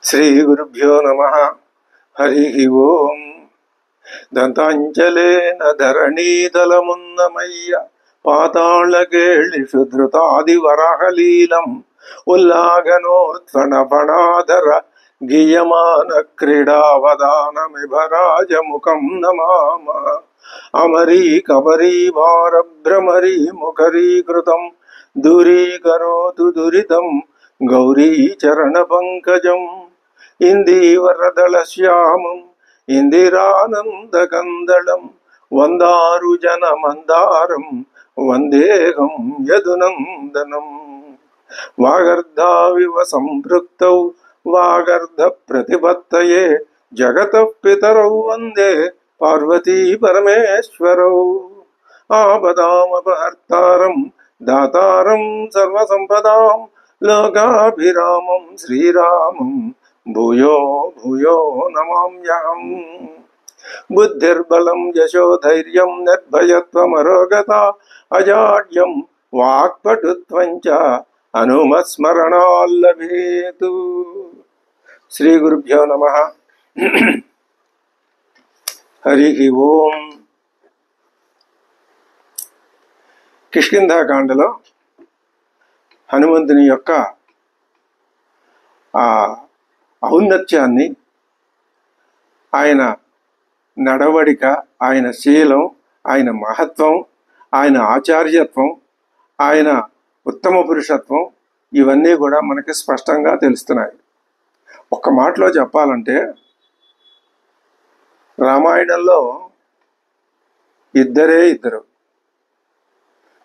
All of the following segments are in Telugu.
శ్రీగురుభ్యో నమః. హరి ఓం. దంతాంచలేన ధరణీతలమున్నమయ్య పాతాళకేళిషు ధృతాదివరాహలీలం ఉల్లాఘనోత్ఫణఫణాధర గీయమాన క్రీడావదానమిభరాజముఖం నమామ. అమరీకబరీభారభ్రమరీ ముఖరీకృతం దూరీకరోతు దురితం గౌరీచరణ పంకజం. ఇందీవరదళశ్యామం ఇందిరానందకందళం వందారు జనమందారం వందేహం యదునందనం. వాగర్ధావివ సంపృక్తౌ వాగర్ధ ప్రతిపత్తయే జగతః పితరౌ వందే పార్వతీ పరమేశ్వరౌ. ఆపదామపహర్తారం దాతారం సర్వసంపదాం లోకాభిరామం శ్రీరామం భూయో భూయో నమామ్యహం. బుద్ధిర్బలం యశోధైర్యం నిర్భయత్వమరోగత అజాడ్యం వాక్పటుత్వం చ హనుమత్స్మరణాల్లభేతు. శ్రీ గురుభ్యో నమః. హరి ఓం. కిష్కింధాకాండలో హనుమంతుని యొక్క ఆ ఔన్నత్యాన్ని, ఆయన నడవడిక, ఆయన శీలం, ఆయన మహత్వం, ఆయన ఆచార్యత్వం, ఆయన ఉత్తమ పురుషత్వం ఇవన్నీ కూడా మనకి స్పష్టంగా తెలుస్తున్నాయి. ఒక్క మాటలో చెప్పాలంటే రామాయణంలో ఇద్దరే ఇద్దరు,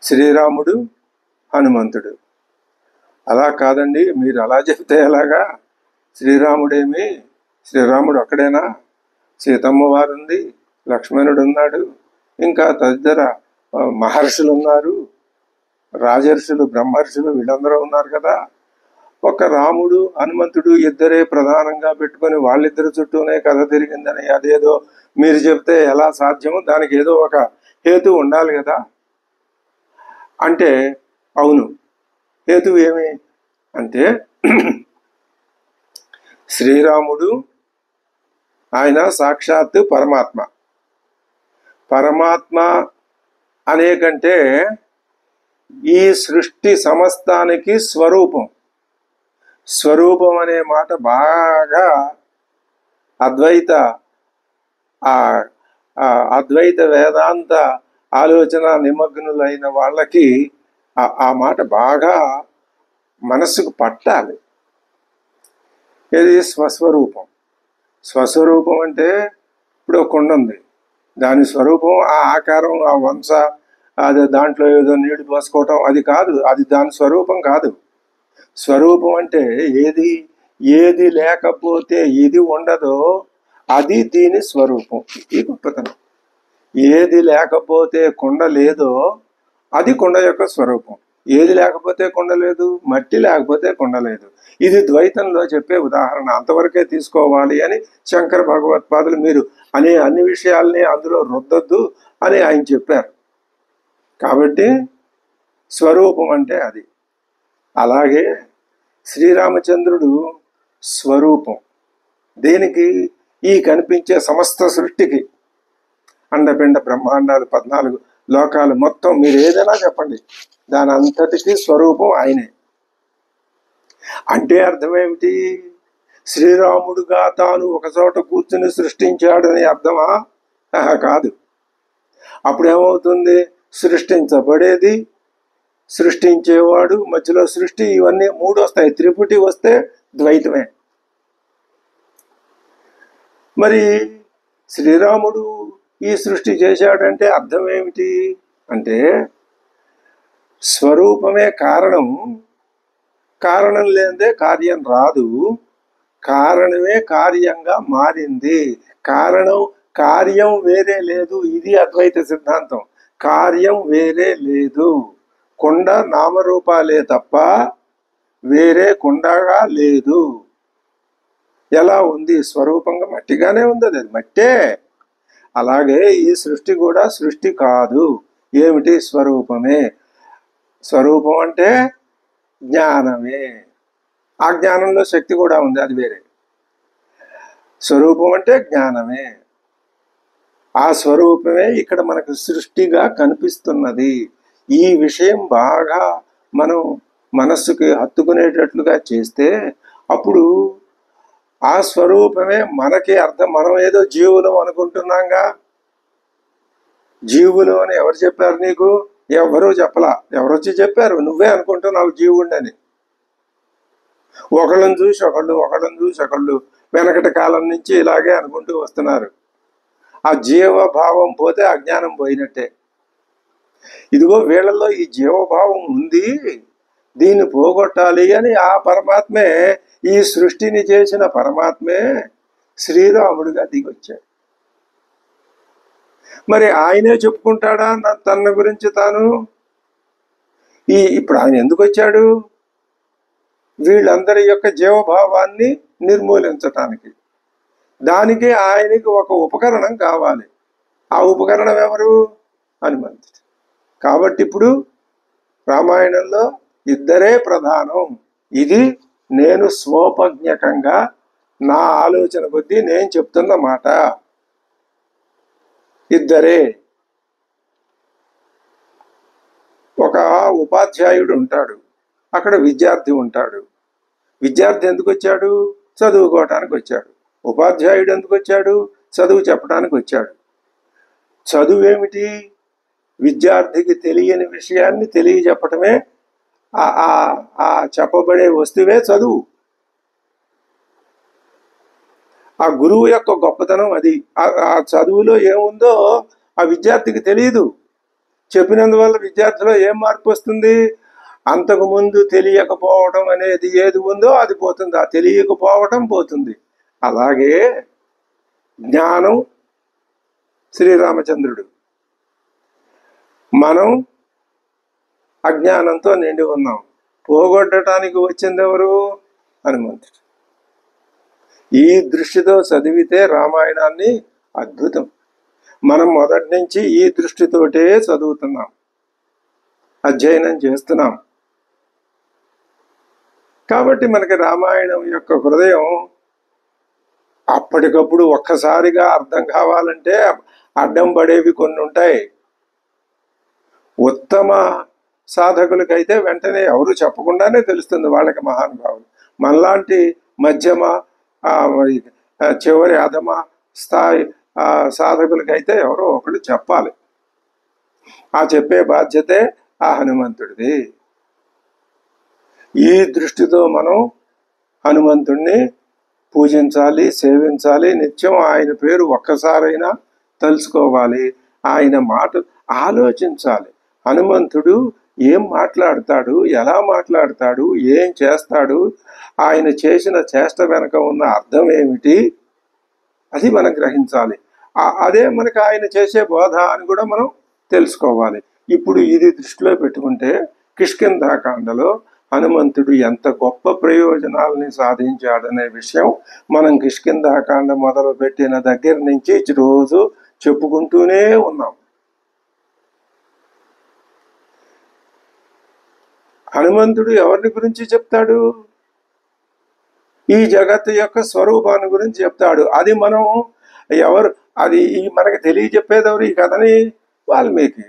శ్రీరాముడు హనుమంతుడు. అలా కాదండి, మీరు అలా చెప్తే ఎలాగా? శ్రీరాముడు ఒక్కడేనా? సీతమ్మ వారు ఉంది, లక్ష్మణుడు ఉన్నాడు, ఇంకా తదితర మహర్షులు ఉన్నారు, రాజర్షులు, బ్రహ్మర్షులు, వీళ్ళందరూ ఉన్నారు కదా. ఒక రాముడు హనుమంతుడు ఇద్దరే ప్రధానంగా పెట్టుకొని వాళ్ళిద్దరి చుట్టూనే కథ తిరిగిందని అదేదో మీరు చెప్తే ఎలా సాధ్యమో దానికి ఏదో ఒక హేతు ఉండాలి కదా. అంటే అవును, హేతు ఏమి అంటే శ్రీరాముడు ఆయన సాక్షాత్తు పరమాత్మ అనే కంటే ఈ సృష్టి సమస్తానికి స్వరూపం అనే మాట బాగా అద్వైత వేదాంత ఆలోచన నిమగ్నులైన వాళ్ళకి ఆ మాట బాగా మనస్సుకు పట్టాలి. ఇది స్వస్వరూపం అంటే ఇప్పుడు ఒక కొండ ఉంది, దాని స్వరూపం ఆ ఆకారం, ఆ వంశ, అది దాంట్లో ఏదో నీళ్లు పోసుకోవటం, అది కాదు, అది దాని స్వరూపం కాదు. స్వరూపం అంటే ఏది లేకపోతే ఇది ఉండదో అది దీని స్వరూపం. ఈ గొప్పతనం. ఏది లేకపోతే కొండ లేదో అది కొండ యొక్క స్వరూపం. ఏది లేకపోతే కొండ లేదు, మట్టి లేకపోతే కొండ లేదు. ఇది ద్వైతంలో చెప్పే ఉదాహరణ. అంతవరకే తీసుకోవాలి అని శంకర భగవత్పాదులు మీరు అన్ని విషయాల్ని అందులో రుద్దొద్దు అని ఆయన చెప్పారు. కాబట్టి స్వరూపం అంటే అది. అలాగే శ్రీరామచంద్రుడు స్వరూపం దేనికి? ఈ కనిపించే సమస్త సృష్టికి, అండపిండ బ్రహ్మాండాలు 14 లోకాలు మొత్తం మీరు ఏదైనా చెప్పండి, దాని అంతటికీ స్వరూపం ఆయనే. అంటే అర్థమేమిటి? శ్రీరాముడుగా తాను ఒక చోట కూర్చుని సృష్టించాడని అర్థమా? కాదు. అప్పుడేమవుతుంది? సృష్టించబడేది, సృష్టించేవాడు, మధ్యలో సృష్టి, ఇవన్నీ 3 వస్తాయి. త్రిపుటి వస్తే ద్వైతమే. మరి శ్రీరాముడు ఈ సృష్టి చేశాడంటే అర్థం ఏమిటి అంటే స్వరూపమే కారణం, కారణం లేదే కార్యం రాదు, కారణమే కార్యంగా మారింది. కార్యం వేరే లేదు. ఇది అద్వైత సిద్ధాంతం. కార్యం వేరే లేదు. కొండ నామరూపాలే తప్ప వేరే కొండగా లేదు. ఎలా ఉంది? స్వరూపంగా మట్టిగానే ఉంది, అది మట్టే. అలాగే ఈ సృష్టి కూడా సృష్టి కాదు. ఏమిటి? స్వరూపమే. స్వరూపం అంటే జ్ఞానమే. ఆ జ్ఞానంలో శక్తి కూడా ఉంది, అది వేరే. స్వరూపం అంటే జ్ఞానమే. ఆ స్వరూపమే ఇక్కడ మనకు సృష్టిగా కనిపిస్తున్నది. ఈ విషయం బాగా మనం మనస్సుకి హత్తుకునేటట్లుగా చేస్తే అప్పుడు ఆ స్వరూపమే మనకి అర్థం. మనం ఏదో జీవులం అనుకుంటున్నాంగా. జీవులు అని ఎవరు చెప్పారు నీకు? ఎవరూ చెప్పలా. ఎవరొచ్చి చెప్పారు? నువ్వే అనుకుంటున్నావు జీవుడని. ఒకళ్ళని చూసి ఒకళ్ళు వెనకటి కాలం నుంచి ఇలాగే అనుకుంటూ వస్తున్నారు. ఆ జీవభావం పోతే అజ్ఞానం పోయినట్టే. ఇదిగో వీళ్ళల్లో ఈ జీవభావం ఉంది, దీన్ని పోగొట్టాలి అని ఆ పరమాత్మే, ఈ సృష్టిని చేసిన పరమాత్మే శ్రీరాముడిగా దిగొచ్చాడు. మరి ఆయనే చెప్పుకుంటాడా తన గురించి తాను? ఇప్పుడు ఆయన ఎందుకు వచ్చాడు? వీళ్ళందరి యొక్క జీవభావాన్ని నిర్మూలించటానికి. దానికి ఆయనకి ఒక ఉపకరణం కావాలి. ఆ ఉపకరణం ఎవరు? హనుమంతుడు. కాబట్టి ఇప్పుడు రామాయణంలో ఇద్దరే ప్రధానం. ఇది నేను స్వోపజ్ఞకంగా నా ఆలోచన కొద్దీ నేను చెప్తున్న మాట. ఇద్దరే. ఒక ఉపాధ్యాయుడు ఉంటాడు, అక్కడ విద్యార్థి ఉంటాడు. విద్యార్థి ఎందుకు వచ్చాడు? చదువుకోవటానికి వచ్చాడు. ఉపాధ్యాయుడు ఎందుకు వచ్చాడు? చదువు చెప్పడానికి వచ్చాడు. చదువు ఏమిటి? విద్యార్థికి తెలియని విషయాన్ని తెలియజెప్పటమే ఆ చెప్పబడే వస్తువే చదువు. ఆ గురువు యొక్క గొప్పతనం అది. ఆ చదువులో ఏముందో ఆ విద్యార్థికి తెలియదు. చెప్పినందువల్ల విద్యార్థిలో ఏం మార్పు వస్తుంది? అంతకుముందు తెలియకపోవడం అనేది ఏది ఉందో అది పోతుంది, ఆ తెలియకపోవటం పోతుంది. అలాగే జ్ఞానం శ్రీరామచంద్రుడు. మనం అజ్ఞానంతో నిండి ఉన్నాం. పోగొట్టడానికి వచ్చింది ఎవరు? హనుమంతుడు. ఈ దృష్టితో చదివితే రామాయణాన్ని అద్భుతం. మనం మొదటి నుంచి ఈ దృష్టితోటే చదువుతున్నాం, అధ్యయనం చేస్తున్నాం. కాబట్టి మనకి రామాయణం యొక్క హృదయం అప్పటికప్పుడు ఒక్కసారిగా అర్థం కావాలంటే అడ్డం పడేవి కొన్ని ఉంటాయి. ఉత్తమ సాధకులకైతే వెంటనే ఎవరు చెప్పకుండానే తెలుస్తుంది వాళ్ళకి మహానుభావులు. మనలాంటి మధ్యమ చివరి అధమ స్థాయి సాధకులకైతే ఎవరో ఒకళ్ళు చెప్పాలి. ఆ చెప్పే బాధ్యతే ఆ హనుమంతుడిది. ఈ దృష్టితో మనం హనుమంతుడిని పూజించాలి, సేవించాలి. నిత్యం ఆయన పేరు ఒక్కసారైనా తలుచుకోవాలి. ఆయన మాట ఆలోచించాలి. హనుమంతుడు ఏం మాట్లాడతాడు, ఎలా మాట్లాడతాడు, ఏం చేస్తాడు, ఆయన చేసిన చేష్ట వెనక ఉన్న అర్థం ఏమిటి, అది మనం గ్రహించాలి. అదే మనకి ఆయన చేసే బోధ అని కూడా మనం తెలుసుకోవాలి. ఇప్పుడు ఇది దృష్టిలో పెట్టుకుంటే కిష్కింధాకాండలో హనుమంతుడు ఎంత గొప్ప ప్రయోజనాలని సాధించాడనే విషయం మనం కిష్కింధాకాండ మొదలు పెట్టిన దగ్గర నుంచి రోజు చెప్పుకుంటూనే ఉన్నాం. హనుమంతుడు ఎవరిని గురించి చెప్తాడు? ఈ జగత్తు యొక్క స్వరూపాన్ని గురించి చెప్తాడు. అది మనం అది మనకి తెలియజెప్పేది ఎవరు? ఈ కథని వాల్మీకి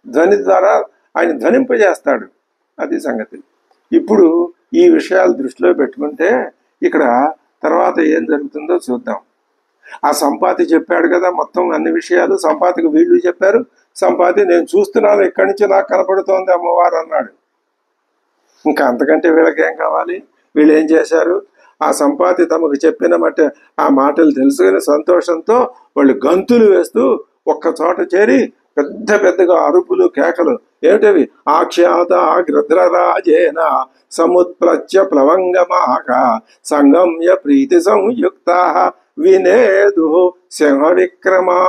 ధ్వని ద్వారా ఆయన ధ్వనింపజేస్తాడు. అది సంగతి. ఇప్పుడు ఈ విషయాలు దృష్టిలో పెట్టుకుంటే ఇక్కడ తర్వాత ఏం జరుగుతుందో చూద్దాం. ఆ సంపాతి చెప్పాడు కదా మొత్తం అన్ని విషయాలు. సంపాతికి వీళ్ళు చెప్పారు. సంపాతి నేను చూస్తున్నాను, ఇక్కడి నుంచి నాకు కనపడుతోంది అమ్మవారు అన్నాడు. ఇంకా అంతకంటే వీళ్ళకేం కావాలి? వీళ్ళు ఏం చేశారు? ఆ సంపాతి తమకు చెప్పిన ఆ మాటలు తెలుసుకుని సంతోషంతో వాళ్ళు గంతులు వేస్తూ ఒక్క చోట చేరి పెద్దగా అరుపులు, కేకలు. ఏమిటవి? ఆఖ్యాత గృధ్రరాజేన సముత్ప్లచ్య ప్లవంగమాక సంగమ్య ప్రీతి సంయుక్త వినేదు సింహ విక్రమా.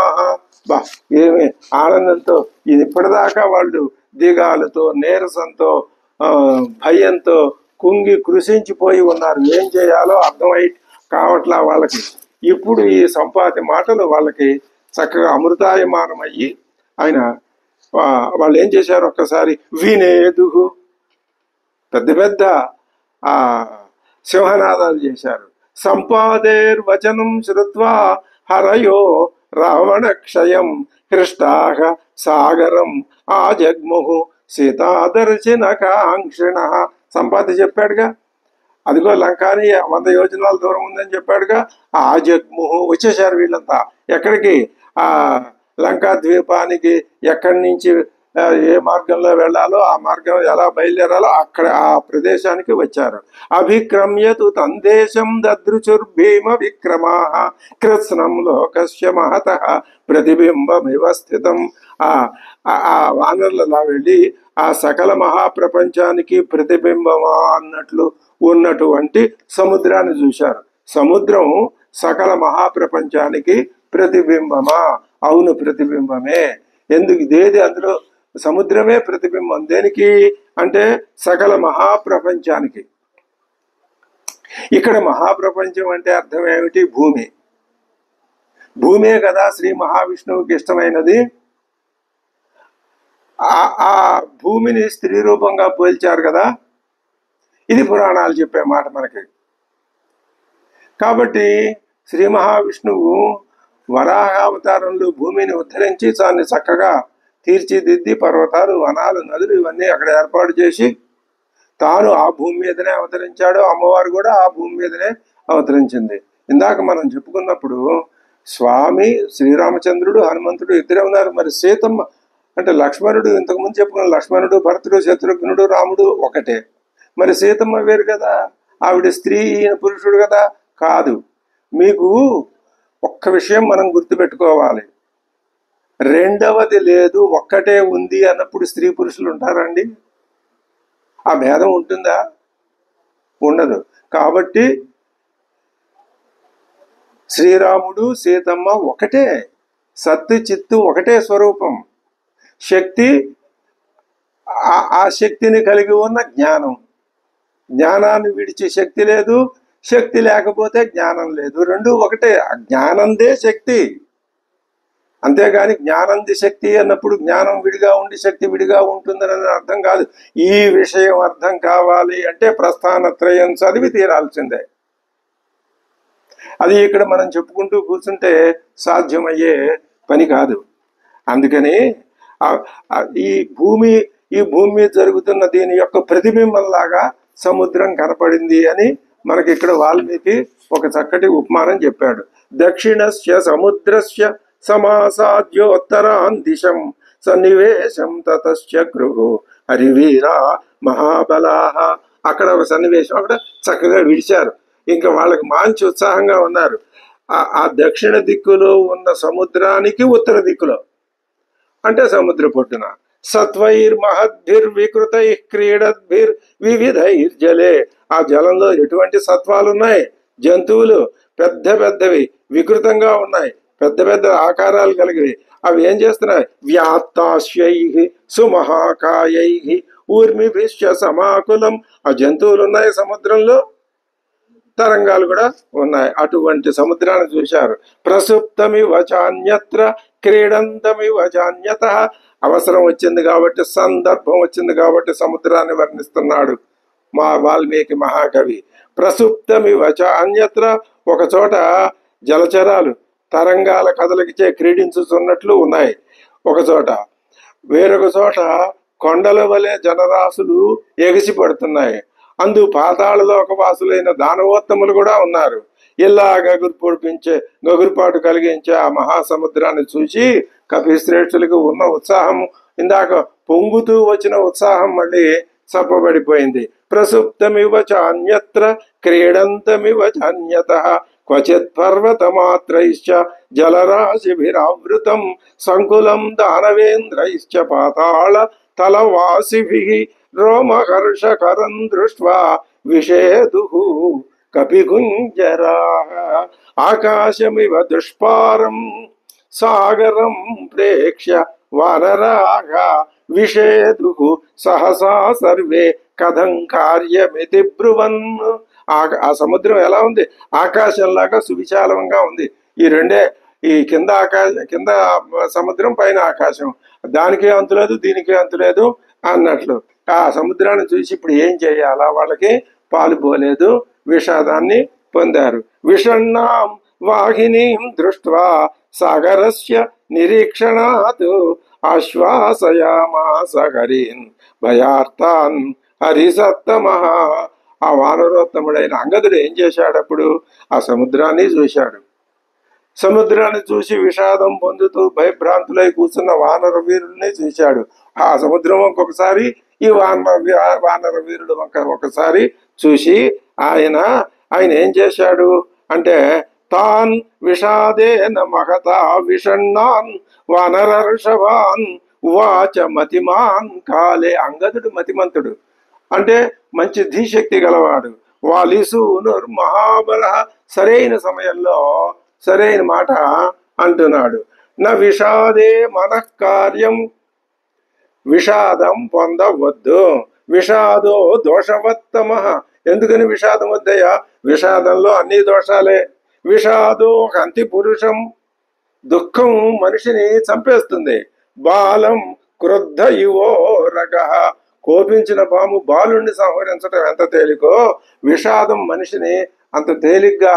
బా, ఏమి ఆనందంతో! ఇప్పటిదాకా వాళ్ళు దిగాలతో, నీరసంతో, భయంతో కుంగి కృషించిపోయి ఉన్నారు. ఏం చేయాలో అర్థమై కావట్లా వాళ్ళకి. ఇప్పుడు ఈ సంపాతి మాటలు వాళ్ళకి చక్కగా అమృతాయమానమయ్యి ఆయన వాళ్ళు ఏం చేశారు? ఒక్కసారి వినేదుహు పెద్ద సింహనాదాలు చేశారు. సంపాదేర్వచనం శ్రుత్వా హరయో రావణక్షయం హృష్టాః సాగరం ఆజగ్ముహు సీతాదర్శన కాంక్షిణ. సంపాతి చెప్పాడుగా, అదిగో లంకాని 100 యోజనాల దూరం ఉందని చెప్పాడుగా. ఆజగ్ముహు వచ్చేసారు వీళ్ళంతా. ఎక్కడికి? ఆ లంకా ద్వీపానికి. ఎక్కడి నుంచి ఏ మార్గంలో వెళ్ళాలో, ఆ మార్గం ఎలా బయలుదేరాలో అక్కడ ఆ ప్రదేశానికి వచ్చారు. అభిక్రమ్యతు తందేశం దదృచుర్భీమ విక్రమా కృత్స్నం లోకస్య మహత ప్రతిబింబమివ స్థితం. ఆ వానరులలా వెళ్ళి ఆ సకల మహాప్రపంచానికి ప్రతిబింబమా అన్నట్లు ఉన్నటువంటి సముద్రాన్ని చూశారు. సముద్రం సకల మహాప్రపంచానికి ప్రతిబింబమా? అవును, ప్రతిబింబమే. ఎందుకు? ఇదేది అందులో సముద్రమే ప్రతిబింబం. దేనికి అంటే సకల మహాప్రపంచానికి. ఇక్కడ మహాప్రపంచం అంటే అర్థం ఏమిటి? భూమి. భూమే కదా శ్రీ మహావిష్ణువుకి ఇష్టమైనది. ఆ భూమిని స్త్రీ రూపంగా పోల్చారు కదా. ఇది పురాణాలు చెప్పే మాట మనకి. కాబట్టి శ్రీ మహావిష్ణువు వరాహావతారంలో భూమిని ఉద్ధరించి దాన్ని చక్కగా తీర్చిదిద్ది పర్వతాలు, వనాలు, నదులు ఇవన్నీ అక్కడ ఏర్పాటు చేసి తాను ఆ భూమి మీదనే అవతరించాడు. అమ్మవారు కూడా ఆ భూమి మీదనే అవతరించింది. ఇందాక మనం చెప్పుకున్నప్పుడు స్వామి శ్రీరామచంద్రుడు, హనుమంతుడు ఇద్దరే ఉన్నారు. మరి సీతమ్మ అంటే లక్ష్మణుడు, ఇంతకుముందు చెప్పుకున్న లక్ష్మణుడు, భరతుడు, శత్రుఘ్నుడు, రాముడు ఒకటే. మరి సీతమ్మ వేరు కదా, ఆవిడ స్త్రీ, ఈయన పురుషుడు కదా. కాదు. మీకు ఒక్క విషయం మనం గుర్తుపెట్టుకోవాలి, రెండవది లేదు, ఒక్కటే ఉంది అన్నప్పుడు స్త్రీ పురుషులు ఉంటారండి? ఆ భేదం ఉంటుందా? ఉండదు. కాబట్టి శ్రీరాముడు, సీతమ్మ ఒకటే. సత్తు చిత్తు ఒకటే స్వరూపం. శక్తి, ఆ శక్తిని కలిగి ఉన్న జ్ఞానం. జ్ఞానాన్ని విడిచి శక్తి లేదు, శక్తి లేకపోతే జ్ఞానం లేదు. రెండు ఒకటే. జ్ఞానందే శక్తి. అంతేగాని జ్ఞానంది శక్తి అన్నప్పుడు జ్ఞానం విడిగా ఉండి శక్తి విడిగా ఉంటుందని అర్థం కాదు. ఈ విషయం అర్థం కావాలి అంటే ప్రస్థానత్రయం చదివి తీరాల్సిందే. అది ఇక్కడ మనం చెప్పుకుంటూ కూర్చుంటే సాధ్యమయ్యే పని కాదు. అందుకని ఈ భూమి మీద జరుగుతున్న దీని యొక్క ప్రతిబింబంలాగా సముద్రం కనపడింది అని మనకి ఇక్కడ వాల్మీకి ఒక చక్కటి ఉపమానం చెప్పాడు. దక్షిణస్య సముద్రస్య సమాసాద్యోత్తరాన్ దిశం సన్నివేశం తతశ్చ గృహు హరివీరా మహాబలాహ. అక్కడ ఒక సన్నివేశం, అక్కడ చక్కగా విడిచారు. ఇంకా వాళ్ళకి మంచి ఉత్సాహంగా ఉన్నారు. ఆ దక్షిణ దిక్కులో ఉన్న సముద్రానికి ఉత్తర దిక్కులో అంటే సముద్ర పొట్టున సత్వైర్ మహద్భిర్ వికృతై క్రీడద్భిర్ వివిధైర్జలే. ఆ జలంలో ఎటువంటి సత్వాలు ఉన్నాయి? జంతువులు పెద్ద పెద్దవి వికృతంగా ఉన్నాయి, పెద్ద పెద్ద ఆకారాలు కలిగివి. అవి ఏం చేస్తున్నాయి? వ్యాప్తాశ్యై సుమహాకాయై ఊర్మిభిశ్చ సమాకులం. ఆ జంతువులు ఉన్నాయి సముద్రంలో, తరంగాలు కూడా ఉన్నాయి. అటువంటి సముద్రాన్ని చూశారు. ప్రసుప్తమివ చాన్యత్ర క్రీడంతమివ చాన్యత. అవసరం వచ్చింది కాబట్టి, సందర్భం వచ్చింది కాబట్టి సముద్రాన్ని వర్ణిస్తున్నాడు మా వాల్మీకి మహాకవి. ప్రసుప్తమివ చాన్యత్ర, ఒక చోట జలచరాలు తరంగాల కదలికిచే క్రీడించుతున్నట్లు ఉన్నాయి ఒక చోట. వేరొక చోట కొండల వలె జనరాశులు ఎగిసి పడుతున్నాయి. అందు పాతాళలోకవాసులైన దానవోత్తములు కూడా ఉన్నారు. ఇలా గగురుపాటు కలిగించే ఆ మహాసముద్రాన్ని చూసి కపిశ్రేష్ఠులకు ఉన్న ఉత్సాహం, ఇందాక పొంగుతూ వచ్చిన ఉత్సాహం మళ్ళీ చప్పబడిపోయింది. ప్రసుప్తమివ చాన్యత్ర క్రీడంతమివ చాన్యతః క్వచిత్ పర్వతమాత్రైశ్చ జలరాశిభిరావృతం సంకులం దానవేంద్రైశ్చ పాతాళ తలవాసిభిః రోమహర్షకరం దృష్ట్వా విషేదుః కపిగుంజరాః. ఆకాశమివ దుష్పారం సాగరం ప్రేక్ష్య వానరాః విషేదుః సహసా సర్వే కథం కార్యమితి బ్రువన్. ఆ సముద్రం ఎలా ఉంది? ఆకాశంలాగా సువిశాలంగా ఉంది. ఈ రెండే, ఈ కింద కింద సముద్రం, పైన ఆకాశం. దానికి అంతులేదు, దీనికి అంతులేదు అన్నట్లు. ఆ సముద్రాన్ని చూసి ఇప్పుడు ఏం చేయాలా? వాళ్ళకి పాలు పోలేదు, విషాదాన్ని పొందారు. విషణ్ణాం వాహినీం దృష్ట్వా సాగరస్య నిరీక్షణాత్ ఆశ్వాసయామాస హరీన్ భయార్తాన్ హరిసత్తమః. ఆ వానరోత్తముడైన అంగదుడు ఏం చేశాడప్పుడు? ఆ సముద్రాన్ని చూశాడు. సముద్రాన్ని చూసి విషాదం పొందుతూ భయభ్రాంతులై కూర్చున్న వానర వీరుల్ని చూశాడు. ఆ సముద్రం ఒక్కొక్కసారి ఈ వానర వీరుడు ఒకసారి చూసి ఆయన ఏం చేశాడు అంటే, తాన్ విషాదేన మహతా విషణ్ణాన్ వానరర్షభాన్ ఉవాచ మతిమాన్ కాలే. అంగదుడు మతిమంతుడు అంటే మంచి ధీశక్తి గలవాడు. వాలిసూనుర్ మహాబల, సరైన సమయంలో సరైన మాట అంటున్నాడు. నా విషాదే మనఃకార్యం, విషాదం పొందవద్దు. విషాదో దోషవత్తమ. ఎందుకని విషాదం వద్దయ్యా? విషాదంలో అన్ని దోషాలే. విషాదో హంతి పురుషం, దుఃఖం మనిషిని చంపేస్తుంది. బాలం క్రుద్ధ ఇవో రగ, కోపించిన పాము బాలుణ్ణి సంహరించడం ఎంత తేలికో విషాదం మనిషిని అంత తేలిగ్గా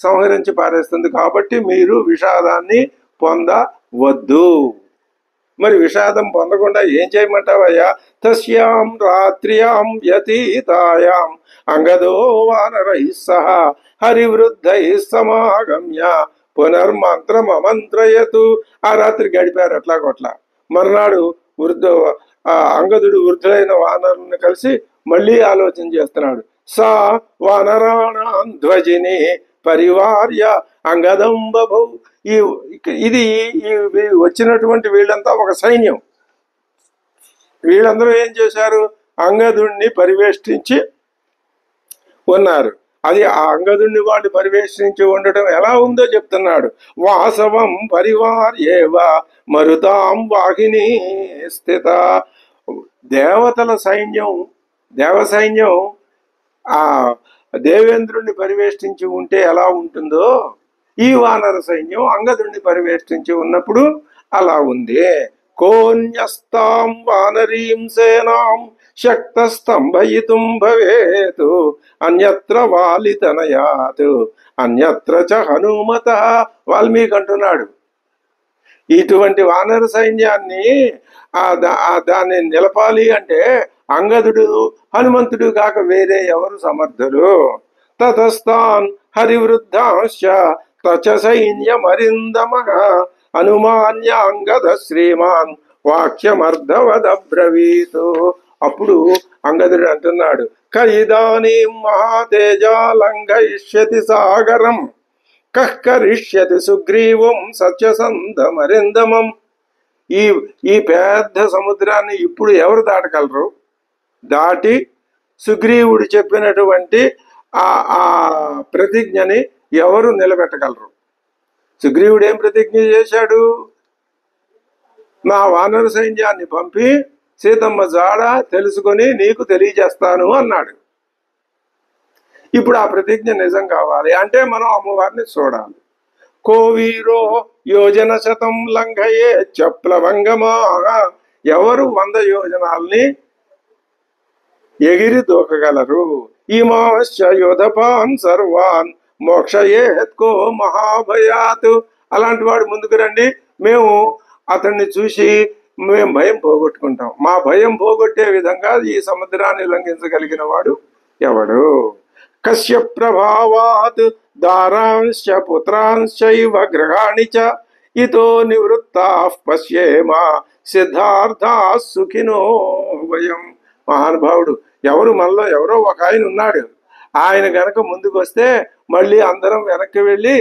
సంహరించి పారేస్తుంది. కాబట్టి మీరు విషాదాన్ని పొందవద్దు. మరి విషాదం పొందకుండా ఏం చేయమంటావయ్యా? తస్యాం రాత్ర్యాం వ్యతీతాయాం అంగదో వానరైః సహ హరివృద్ధైః సమాగమ్య పునర్మంత్రమమంత్రయతు. ఆ రాత్రి గడిపారు అట్లా కొట్లా. మర్నాడు అంగదుడు వృద్ధులైన వానరులను కలిసి మళ్ళీ ఆలోచన చేస్తున్నాడు. సా వానరాణాం ధ్వజిని పరివార్య అంగదం బభౌ. ఇది వచ్చినటువంటి వీళ్ళంతా ఒక సైన్యం. వీళ్ళందరూ ఏం చేశారు? అంగదుణ్ణి పరివేష్టించి ఉన్నారు. అది ఆ అంగదుణ్ణి వాళ్ళు పరివేష్టించి ఉండటం ఎలా ఉందో చెప్తున్నాడు. వాసవం పరివార్యేవ మరుతాం వాహిని స్థిత. దేవతల సైన్యం, దేవ సైన్యం ఆ దేవేంద్రుణ్ణి పరివేష్టించి ఉంటే ఎలా ఉంటుందో ఈ వానర సైన్యం అంగదుణ్ణి పరివేష్టించి ఉన్నప్పుడు అలా ఉంది. కోన్యస్తాం వానరీం సేనాం శక్తస్తంభయితుం భవేత్ అన్యత్ర వాలితనయాత్ అన్యత్ర చ హనుమత. వాల్మీకి అంటున్నాడు, ఇటువంటి వానర సైన్యాన్ని దాన్ని నిలపాలి అంటే అంగదుడు హనుమంతుడు కాక వేరే ఎవరు సమర్థులు? తతస్థాన్ హరివృద్ధాంశ్చ తచ సైన్యమరిందమ హనుమాన్య అంగద శ్రీమాన్ వాక్యమర్ధవదబ్రవీతు. అప్పుడు అంగదుడు అంటున్నాడు, కైదానీం మహాతేజాలంఘయిష్యతి సాగరం కరిష్యతి సుగ్రీవం సత్యసంధమరిందమం. ఈ పెద్ద సముద్రాన్ని ఇప్పుడు ఎవరు దాటగలరు? దాటి సుగ్రీవుడు చెప్పినటువంటి ఆ ప్రతిజ్ఞని ఎవరు నిలబెట్టగలరు? సుగ్రీవుడు ఏం ప్రతిజ్ఞ చేశాడు? నా వానర సైన్యాన్ని పంపి సీతమ్మ జాడ తెలుసుకొని నీకు తెలియజేస్తాను అన్నాడు. ఇప్పుడు ఆ ప్రతిజ్ఞ నిజం కావాలి అంటే మనం అమ్మవారిని చూడాలి. కోవీరో యోజన శతం లంఘయే చప్లవంగమా. ఎవరు 100 యోజనాల్ని ఎగిరి దూకగలరు? ఇమాశ్చ యోధపాన్ సర్వాన్ మోక్షయేత్కో మహాభయాత్. అలాంటి వాడు ముందుకు రండి, మేము అతన్ని చూసి మేము భయం పోగొట్టుకుంటాం. మా భయం పోగొట్టే విధంగా ఈ సముద్రాన్ని లంఘించగలిగిన వాడు ఎవడు? కస్య ప్రభావాత్ దారాంశ్చ పుత్రాంశ్చైవ గ్రహాణి చ ఇతో నివృత్తాః పశ్యేమ సిద్ధార్థాః సుఖినో వయం. మహానుభావుడు, ఎవరు మనలో ఎవరో ఒక ఆయన ఉన్నాడు. ఆయన గనక ముందుకు వస్తే మళ్ళీ అందరం వెనక్కి వెళ్ళి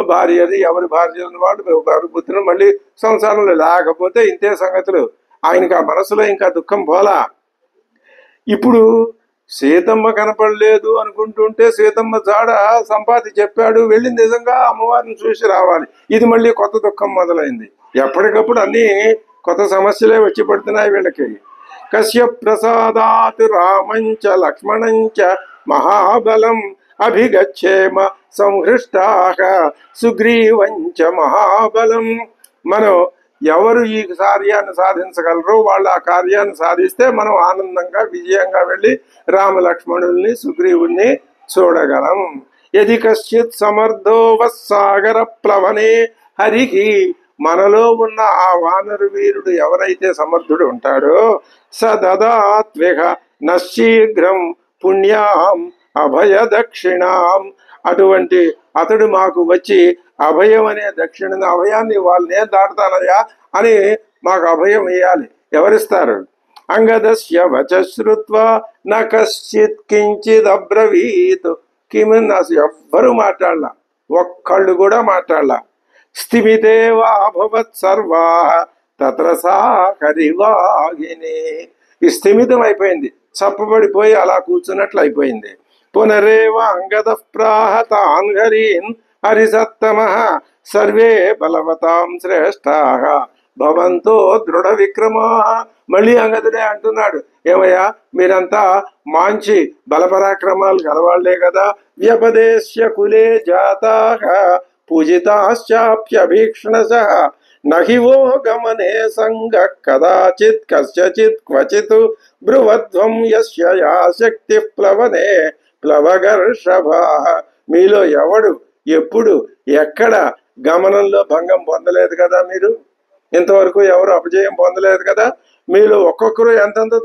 భార్యది ఎవరి భార్య ఉన్నవాడు ఎవరి పుత్రులు మళ్ళీ సంసారంలో, లేకపోతే ఇంతే సంగతులు. ఆయనకి ఆ మనసులో ఇంకా దుఃఖం పోలా. ఇప్పుడు సీతమ్మ కనపడలేదు అనుకుంటుంటే సీతమ్మ జాడ సంపాతి చెప్పాడు, వెళ్ళి నిజంగా అమ్మవారిని చూసి రావాలి. ఇది మళ్ళీ కొత్త దుఃఖం మొదలైంది. ఎప్పటికప్పుడు అన్ని కొత్త సమస్యలే వచ్చి పడుతున్నాయి వీళ్ళకి. కస్య ప్రసాదాత్ రామంచ లక్ష్మణంచ మహాబలం అభిగచ్చేమ సంహృష్టాః సుగ్రీవంచ మహాబలం. మనం ఎవరు ఈ కార్యాన్ని సాధించగలరో వాళ్ళు ఆ కార్యాన్ని సాధిస్తే మనం ఆనందంగా విజయంగా వెళ్ళి రామలక్ష్మణుల్ని సుగ్రీవుణ్ణి చూడగలం. యది కశ్చిత్ సమర్థో వస్సాగర ప్లవనే హరికి, మనలో ఉన్న ఆ వానరు వీరుడు ఎవరైతే సమర్థుడు ఉంటాడో స దదాత్విహ నశీఘ్రం పుణ్యాం అభయ దక్షిణాం, అటువంటి అతడు మాకు వచ్చి అభయం అనే దక్షిణ అభయాన్ని వాళ్ళనే దాటుతానయ్యా అని మాకు అభయం ఇయ్యాలి. ఎవరిస్తారు? అంగదస్య వచ శ్రుత్వా న కశ్చిత్ కించిద్ అబ్రవీత్, కిమిన్ అసలు ఎవ్వరూ మాట్లాడలా, ఒక్కళ్ళు కూడా మాట్లాడలా. స్థిమితేవాభవత్ సర్వా తత్ర సా హరివాహిని, ఈ స్థిమితం అయిపోయింది, చప్పబడిపోయి అలా కూర్చున్నట్లు అయిపోయింది. పునరేవ అంగద ప్రాహ తాన్ హరీన్ హరిసత్తమః సర్వే బలవతాం శ్రేష్ఠాః భవంతో దృఢ విక్రమాః. మళ్ళీ అంగదుడే అంటున్నాడు, ఏమయ్యా మీరంతా మంచి బలపరాక్రమాలు గలవాళ్లే కదా. వ్యపదేశ్య కులే జాతాః పూజితాశ్చాప్యభీక్షణశః నహి వో గమనే సంగః కదాచిత్ కస్యచిత్ క్వచిత్ బ్రువధ్వం యస్య యా శక్తి ప్లవనే ప్లవగర్షభః. మీలో ఎవడు ఎప్పుడు ఎక్కడ గమనంలో భంగం పొందలేదు కదా, మీరు ఇంతవరకు ఎవరు అపజయం పొందలేదు కదా, మీలో ఒక్కొక్కరు ఎంతెంత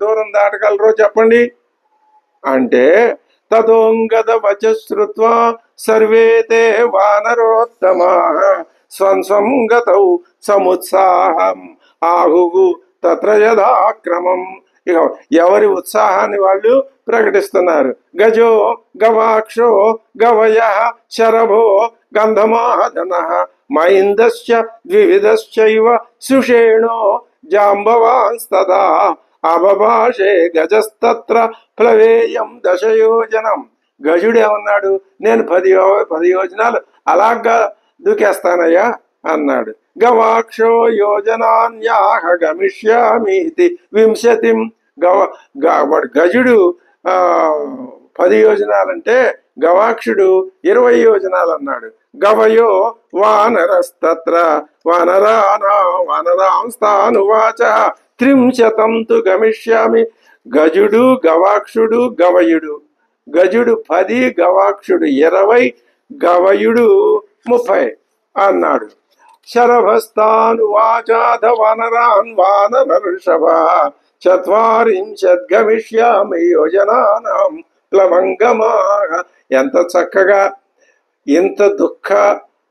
దూరం దాటగలరో చెప్పండి అంటే, తదోంగద వచ శ్రుత్వా సర్వే తే వానరోత్తమాః స్వం స్వం గతౌ సముత్సాహం ఆహుః తత్ర యథాక్రమం. ఇక ఎవరి ఉత్సాహాన్ని వాళ్ళు ప్రకటిస్తున్నారు. గజో గవాక్షో గవయః శరభో గంధమాదనః మైందశ్చ ద్వివిధశ్చైవ సుషేణో జాంబవాంస్తదా అబభాషే గజస్తత్ర ప్లవేయం దశయోజనం. గజుడు ఏమన్నాడు? నేను 10 యోజనాలు అలాగా దూకేస్తానయ్యా అన్నాడు. గవాక్షో యోజనాన్యాహ గమిష్యామీతి వింశతిం. గజుడు 10 యోజనాలంటే గవాక్షుడు 20 యోజనాలు అన్నాడు. గవయో వానరస్తత్ర వానరాంస్తానువాచ త్రింశతం తు గమిష్యామి. గజుడు గవాక్షుడు గవయుడు, గజుడు 10, గవాక్షుడు 20, గవయుడు 30 అన్నాడు. శరభస్తానువాచాధ వానరాన్ వానరర్షభ చత్వారింశత్ గమిష్యామి యోజనానాం ప్లవంగమాః. ఎంత చక్కగా ఇంత దుఃఖ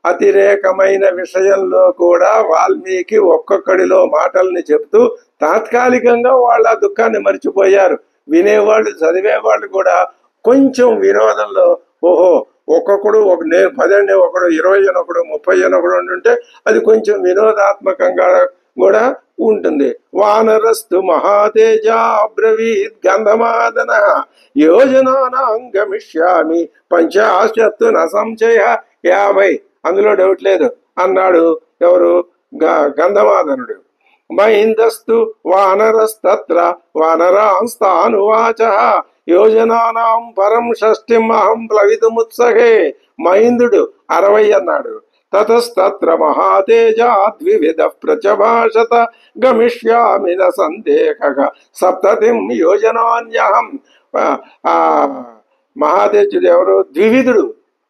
అతిరేకమైన విషయంలో కూడా వాల్మీకి ఒక్కొక్కడిలో మాటల్ని చెప్తూ తాత్కాలికంగా వాళ్ళ దుఃఖాన్ని మర్చిపోయారు. వినేవాళ్ళు చదివేవాళ్ళు కూడా కొంచెం వినోదంలో, ఓహో ఒక్కొక్కడు నేను 10 అని ఒకడు 20 అని ఒకడు 30 అని ఒకడు ఉంటుంటే అది కొంచెం వినోదాత్మకంగా కూడా ఉంటుంది. వానరస్తు మహాతేజ అబ్రవీత్ గంధమాదన యోజనానాం గమిష్యామి పంచాశత్తు న సంశయ. 50 అందులో డౌట్ లేదు అన్నాడు. ఎవరు? గంధమాదనుడు. మైందస్తు వానరస్తత్ర వానరాంస్తానువాచ యోజనానాం పరం షష్ఠిం అహం ప్లవితుముత్సహే. మైందుడు 60 అన్నాడు. తతస్తత్ర మహాతేజ ద్వివిధ ప్రచభాషత గమిష్యామి న సందేహః సప్తతిం యోజనాన్యహం. మహాతేజుడు ఎవరు? ద్వివిధుడు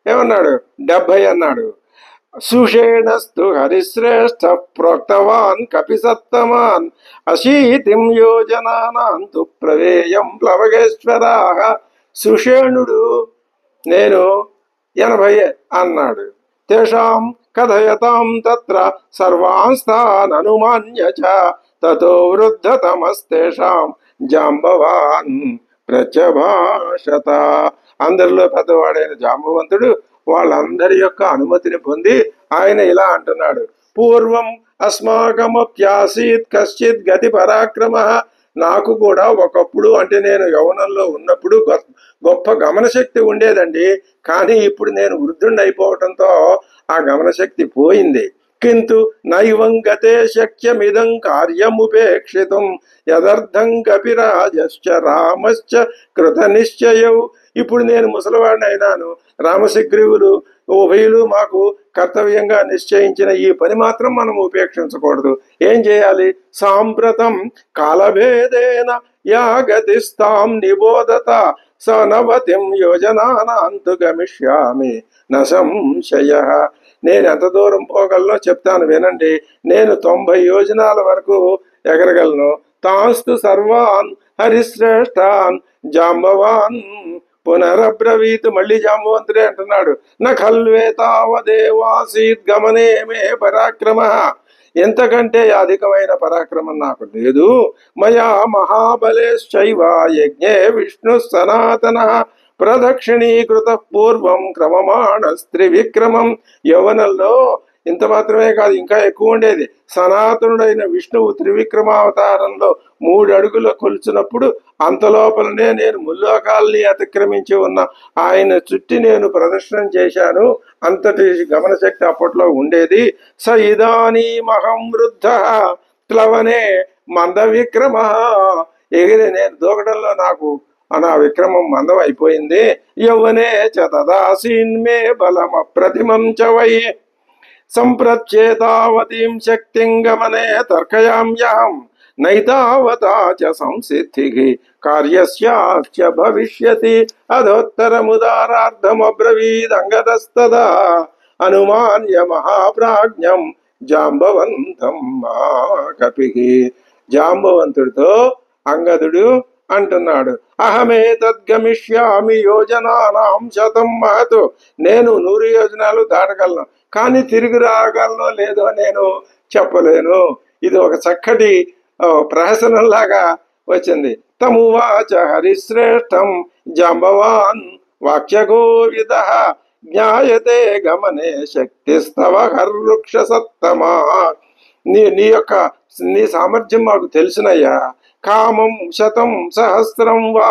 ఏమన్నాడు? 70 అన్నాడు. సుషేణస్తు హరిశ్రేష్ఠ ప్రోక్తవాన్ కపిసత్తమాన్ అశీతిం యోజనానాం తు ప్రవేయం ప్లవగేశ్వరాః. సుషేణుడు నేను 80 అన్నాడు. తేషాం కథయతాం తత్ర సర్వాంస్తాన్ అనుమాన్య చ తతో వృద్ధతమస్తేషాం జాంబవాన్ ప్రచభాషత. అందరిలో పెద్దవాడైన జాంబవంతుడు వాళ్ళందరి యొక్క అనుమతిని పొంది ఆయన ఇలా అంటున్నాడు. పూర్వం అస్మాకమప్యాసీత్ కశ్చిత్ గతి పరాక్రమ. నాకు కూడా ఒకప్పుడు, అంటే నేను యౌవనంలో ఉన్నప్పుడు గొప్ప గమనశక్తి ఉండేదండి. కానీ ఇప్పుడు నేను వృద్ధుణ్ణి అయిపోవటంతో ఆ గమనశక్తి పోయింది. కింటు నైవం గతే శక్యమిదం కార్యముపేక్షితుం యదర్థం కపిరాజశ్చ రామశ్చ కృత నిశ్చయౌ. ఇప్పుడు నేను ముసలివాడిని అయినాను, రామశగ్రీవులు ఉభయులు మాకు కర్తవ్యంగా నిశ్చయించిన ఈ పని మాత్రం మనం ఉపేక్షించకూడదు. ఏం చేయాలి? సాంప్రతం కాలభేదేన యాగతిస్తాం నిబోధత సనవతిం యోజనానాంతు గమిష్యామి న సంశయ. నేను ఎంత దూరం పోగలనో చెప్తాను వినండి. నేను 90 యోజనాల వరకు ఎగరగలను. తాస్తు సర్వాన్ హరిశ్రేష్టాన్ జాంబవాన్ పునరబ్రవీత్. మళ్ళీ జాంబవంతుడే అంటున్నాడు. న ఖల్వేతావదేవాసీత్ గమనే మే పరాక్రమ. ఎంతకంటే అధికమైన పరాక్రమం నాకు లేదు. మయా మహాబలేశ్చైవ యజ్ఞే విష్ణు సనాతన ప్రదక్షిణీకృత పూర్వం క్రమమాణస్త్రివిక్రమం. యవనంలో ఇంత మాత్రమే కాదు, ఇంకా ఎక్కువ ఉండేది. సనాతనుడైన విష్ణువు త్రివిక్రమావతారంలో 3 అడుగుల కొలిచినప్పుడు అంతలోపలనే నేను ముల్లోకాల్ని అతిక్రమించి ఉన్న ఆయన చుట్టి నేను ప్రదర్శనం చేశాను. అంతటి గమనశక్తి అప్పట్లో ఉండేది. స ఇదానీమహం వృద్ధ ప్లవనే మంద విక్రమ. ఎగిరి నేను దూకడంలో నాకు నా విక్రమం మందం అయిపోయింది. యౌవనే చ తదాసీన్మే బలమ ప్రతిమం చ వై సంప్రచ్యేతావతీం శక్తిం గమనే తర్కయామ్యహం నైతావతా చ సంసిద్ధిః కార్యస్యాశ్చ భవిష్యతి అధోత్తరముదారార్థమబ్రవీదంగదస్తదా అనుమాన్య మహాప్రాజ్ఞం జాంబవంతం మా కపిః. జాంబవంతుడితో అంగదుడు అంటున్నాడు, అహమే తద్గమిష్యామి యోజనానాం శతం మహతు. నేను 100 యోజనాలు దాటగలను, కానీ తిరిగి రాగలనో లేదో నేను చెప్పలేను. ఇది ఒక చక్కటి ప్రహసనంలాగా వచ్చింది. తమువాచ హరిశ్రేష్టం జాంబవాన్ వాక్యగోవిద జ్ఞాయతే గమనే శక్తిస్తవ హర్వృక్ష సత్తమా. నీ సామర్థ్యం మాకు తెలుసునయ్యా. కామం శతం సహస్రం వా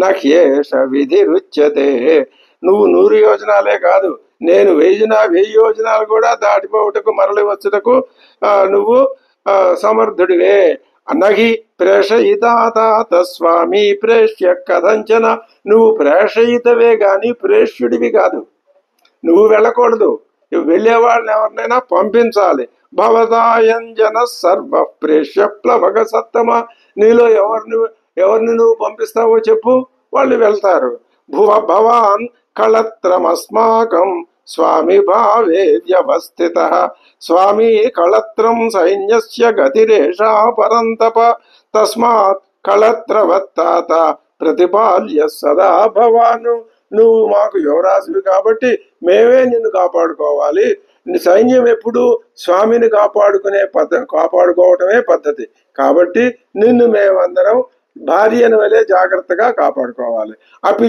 నహ్యేష విధిరుచ్యతే. నువ్వు 100 యోజనాలే కాదు, నేను 1000 యోజనాలు కూడా దాటిపోవుటకు మరలి వచ్చుటకు నువ్వు సమర్థుడివే. నహి ప్రేషయితాత స్వామి ప్రేష్య కథంచన. నువ్వు ప్రేషయితవే గాని ప్రేష్యుడివి కాదు. నువ్వు వెళ్ళకూడదు, వెళ్ళేవాళ్ళని ఎవరినైనా పంపించాలి. భవదాయంజన సర్వ ప్రేష్య ప్లవగ సత్తమ. నీలో ఎవరిని నువ్వు పంపిస్తావో చెప్పు, వాళ్ళు వెళ్తారు. భవాన్ కళత్రమస్మాకం స్వామి భావే వ్యవస్థిత. స్వామి కళత్రం సైన్యస్య గతిరేషా పరంతప. తస్మాత్ కళత్రవత్తాత ప్రతిపాల్య సదా భవాను. నువ్వు మాకు యువరాజువి కాబట్టి మేమే నిన్ను కాపాడుకోవాలి. సైన్యం ఎప్పుడు స్వామిని కాపాడుకోవటమే పద్ధతి. కాబట్టి నిన్ను మేమందరం భార్యను వలె జాగ్రత్తగా కాపాడుకోవాలి. అపి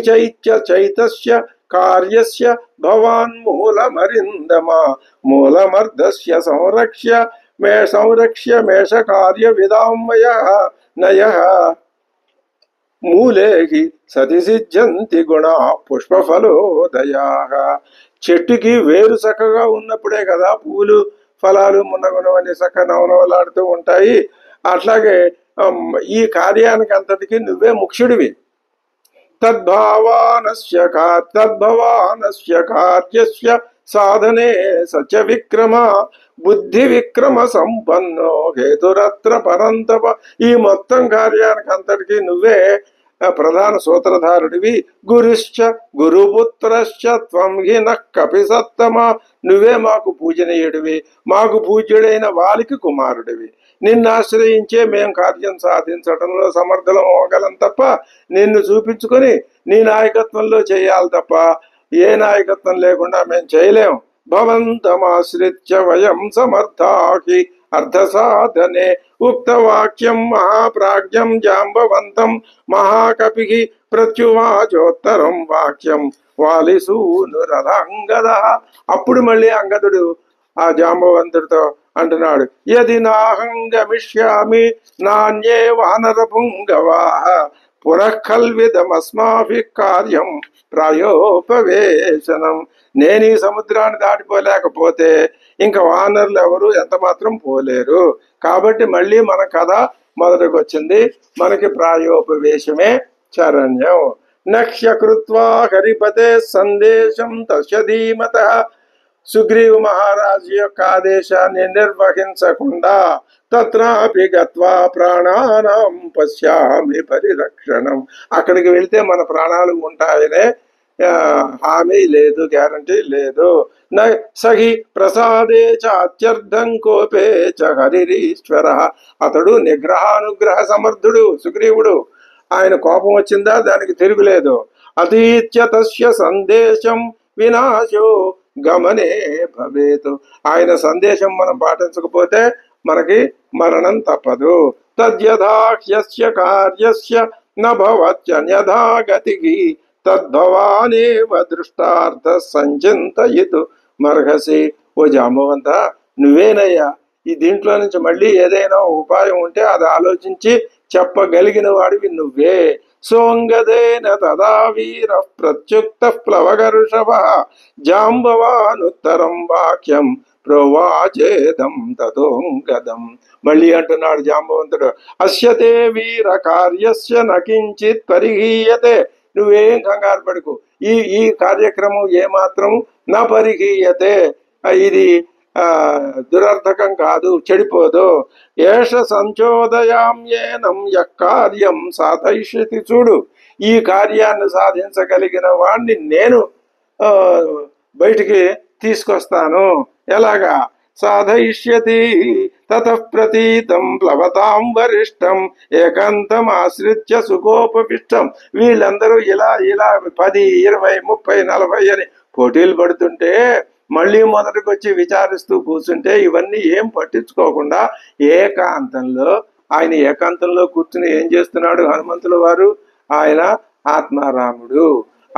చైతస్య కార్యస్య భవాన్ మూలమరిందమా మూలమర్ధస్య సంరక్ష్య మేష కార్య విదామయ నయ. మూలే సతి సిద్ధ్యంతి గుణ పుష్పఫలోదయా. చెట్టుకి వేరు చక్కగా ఉన్నప్పుడే కదా పువ్వులు ఫలాలు మున్నగునవన్నీ చక్కగా నవనవలాడుతూ ఉంటాయి. అట్లాగే ఈ కార్యానికి అంతటికి నువ్వే ముఖ్యుడివి. తద్భవానస్య కార్యస్య సాధనే సత్య విక్రమ బుద్ధి విక్రమ సంపన్నో హేతురత్ర పరంతప. ఈ మొత్తం కార్యానికి అంతటికి నువ్వే ప్రధాన సూత్రధారుడివి. గురుశ్చ గురుపుత్రశ్చ త్వం హి నః కపిసత్తమ. నువ్వే మాకు పూజనీయుడివి, మాకు పూజ్యుడైన వాలికి కుమారుడివి. నిన్ను ఆశ్రయించే మేం కార్యం సాధించడంలో సమర్థులం అవ్వగలం తప్ప నిన్ను చూపించుకొని నీ నాయకత్వంలో చేయాలి తప్ప ఏ నాయకత్వం లేకుండా మేము చేయలేం. భవంతమాశ్రిత్య వయం సమర్థాకి అర్థసాధనే ఉక్తవాక్యం మహాప్రాజ్ఞం జాంబవంతం మహాకపి ప్రత్యువాచోత్తరం వాక్యం వాలిసూనురథంగద. అప్పుడు మళ్ళీ అంగదుడు ఆ జాంబవంతుడితో అంటున్నాడు, యది నాహం గమిష్యామి నాణ్యే వానరపుంగవా పురఃకల్విదమస్మాభి కార్యం ప్రాయోపవేశనం. నేను ఈ సముద్రాన్ని దాటిపోలేకపోతే ఇంకా వానరులు ఎవరు ఎంత మాత్రం పోలేరు. కాబట్టి మళ్ళీ మన కథ మొదటికి వచ్చింది. మనకి ప్రాయోపవేశమే శరణ్యం. నక్ష్య కృత్వా హరిపతే సందేశం తస్య ధీమతః. సుగ్రీవ మహారాజు యొక్క ఆదేశాన్ని నిర్వహించకుండా తత్రాపి గత్వా ప్రాణానాం పశ్యామి పరిరక్షణం, అక్కడికి వెళ్తే మన ప్రాణాలు ఉంటాయనే హామీ లేదు, గ్యారంటీ లేదు. సహి ప్రసాదే చ అత్యర్థం కోపే చ హరిరీశ్వర, అతడు నిగ్రహానుగ్రహ సమర్థుడు సుగ్రీవుడు. ఆయన కోపం వచ్చిందా దానికి తిరుగులేదు. అతీత్య తస్య సందేశం వినాశో గమనే భవేతు, ఆయన సందేశం మనం పాటించకపోతే మనకి మరణం తప్పదు. తద్యథాహ్యస్య కార్యస్య నభవత్యన్యథా గతికి తద్భవానేవ దృష్టార్థ సంచింతయితు మర్హసి. ఓ జాంబవంత, నువ్వేనయ్యా ఈ దీంట్లో నుంచి మళ్ళీ ఏదైనా ఉపాయం ఉంటే అది ఆలోచించి చెప్పగలిగిన వాడివి నువ్వే. సోంగదేన తదా వీర ప్రత్యుక్త ప్లవగర్షభ జాంబవానుత్తరం వాక్యం ప్రోవాచేదం తతోంగదం. మళ్ళీ అంటున్నాడు జాంబవంతుడు, అస్యతే వీర కార్యస్య నకించిత్ పరిహీయతే, నువ్వేం కంగారు పడుకు, ఈ కార్యక్రమం ఏమాత్రం నా పరిహీయతే, ఇది దురర్థకం కాదు, చెడిపోదు. ఏష సంచోదయామ్యేనం యక్కార్యం సాధయిష్యతి, చూడు ఈ కార్యాన్ని సాధించగలిగిన వాణ్ణి నేను బయటికి తీసుకొస్తాను. ఎలాగా? సాధయిష్యతి తతః ప్రతీతం ప్లవతాం వరిష్టం ఏకాంతం ఆశ్రిత్య సుఖోపవిష్టం. వీళ్ళందరూ ఇలా 10, 20, 30, 40 అని పోటీలు పడుతుంటే మళ్ళీ మొదటికి వచ్చి విచారిస్తూ కూర్చుంటే ఇవన్నీ ఏం పట్టించుకోకుండా ఆయన ఏకాంతంలో కూర్చుని ఏం చేస్తున్నాడు హనుమంతుల వారు? ఆయన ఆత్మారాముడు,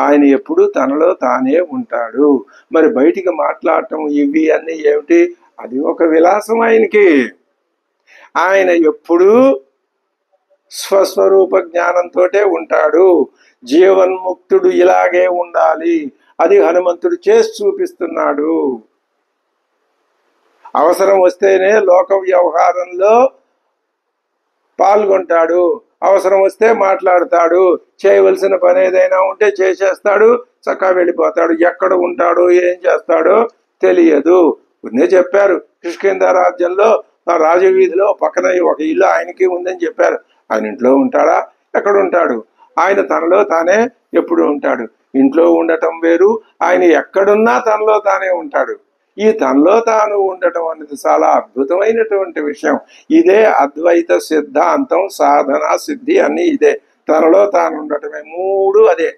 ఆయన ఎప్పుడూ తనలో తానే ఉంటాడు. మరి బయటికి మాట్లాడటం ఇవి అన్నీ ఏమిటి? అది ఒక విలాసం ఆయనకి. ఆయన ఎప్పుడూ స్వస్వరూప జ్ఞానంతో ఉంటాడు. జీవన్ముక్తుడు ఇలాగే ఉండాలి, అది హనుమంతుడు చేసి చూపిస్తున్నాడు. అవసరం వస్తేనే లోక వ్యవహారంలో పాల్గొంటాడు, అవసరం వస్తే మాట్లాడతాడు, చేయవలసిన పని ఏదైనా ఉంటే చేసేస్తాడు, చక్కగా వెళ్ళిపోతాడు. ఎక్కడ ఉంటాడో ఏం చేస్తాడో తెలియదు. ఉన్నే చెప్పారు, కిష్కింధ రాజ్యంలో రాజవీధిలో పక్కన ఒక ఇల్లు ఆయనకి ఉందని చెప్పారు. ఆయన ఇంట్లో ఉంటాడా? ఎక్కడ ఉంటాడు? ఆయన తనలో తానే ఎప్పుడు ఉంటాడు. ఇంట్లో ఉండటం వేరు, ఆయన ఎక్కడున్నా తనలో తానే ఉంటాడు. ఈ తనలో తాను ఉండటం అనేది చాలా అద్భుతమైనటువంటి విషయం. ఇదే అద్వైత సిద్ధాంతం, సాధన, సిద్ధి అన్నీ ఇదే. తనలో తాను ఉండటమే, మూడు అదే.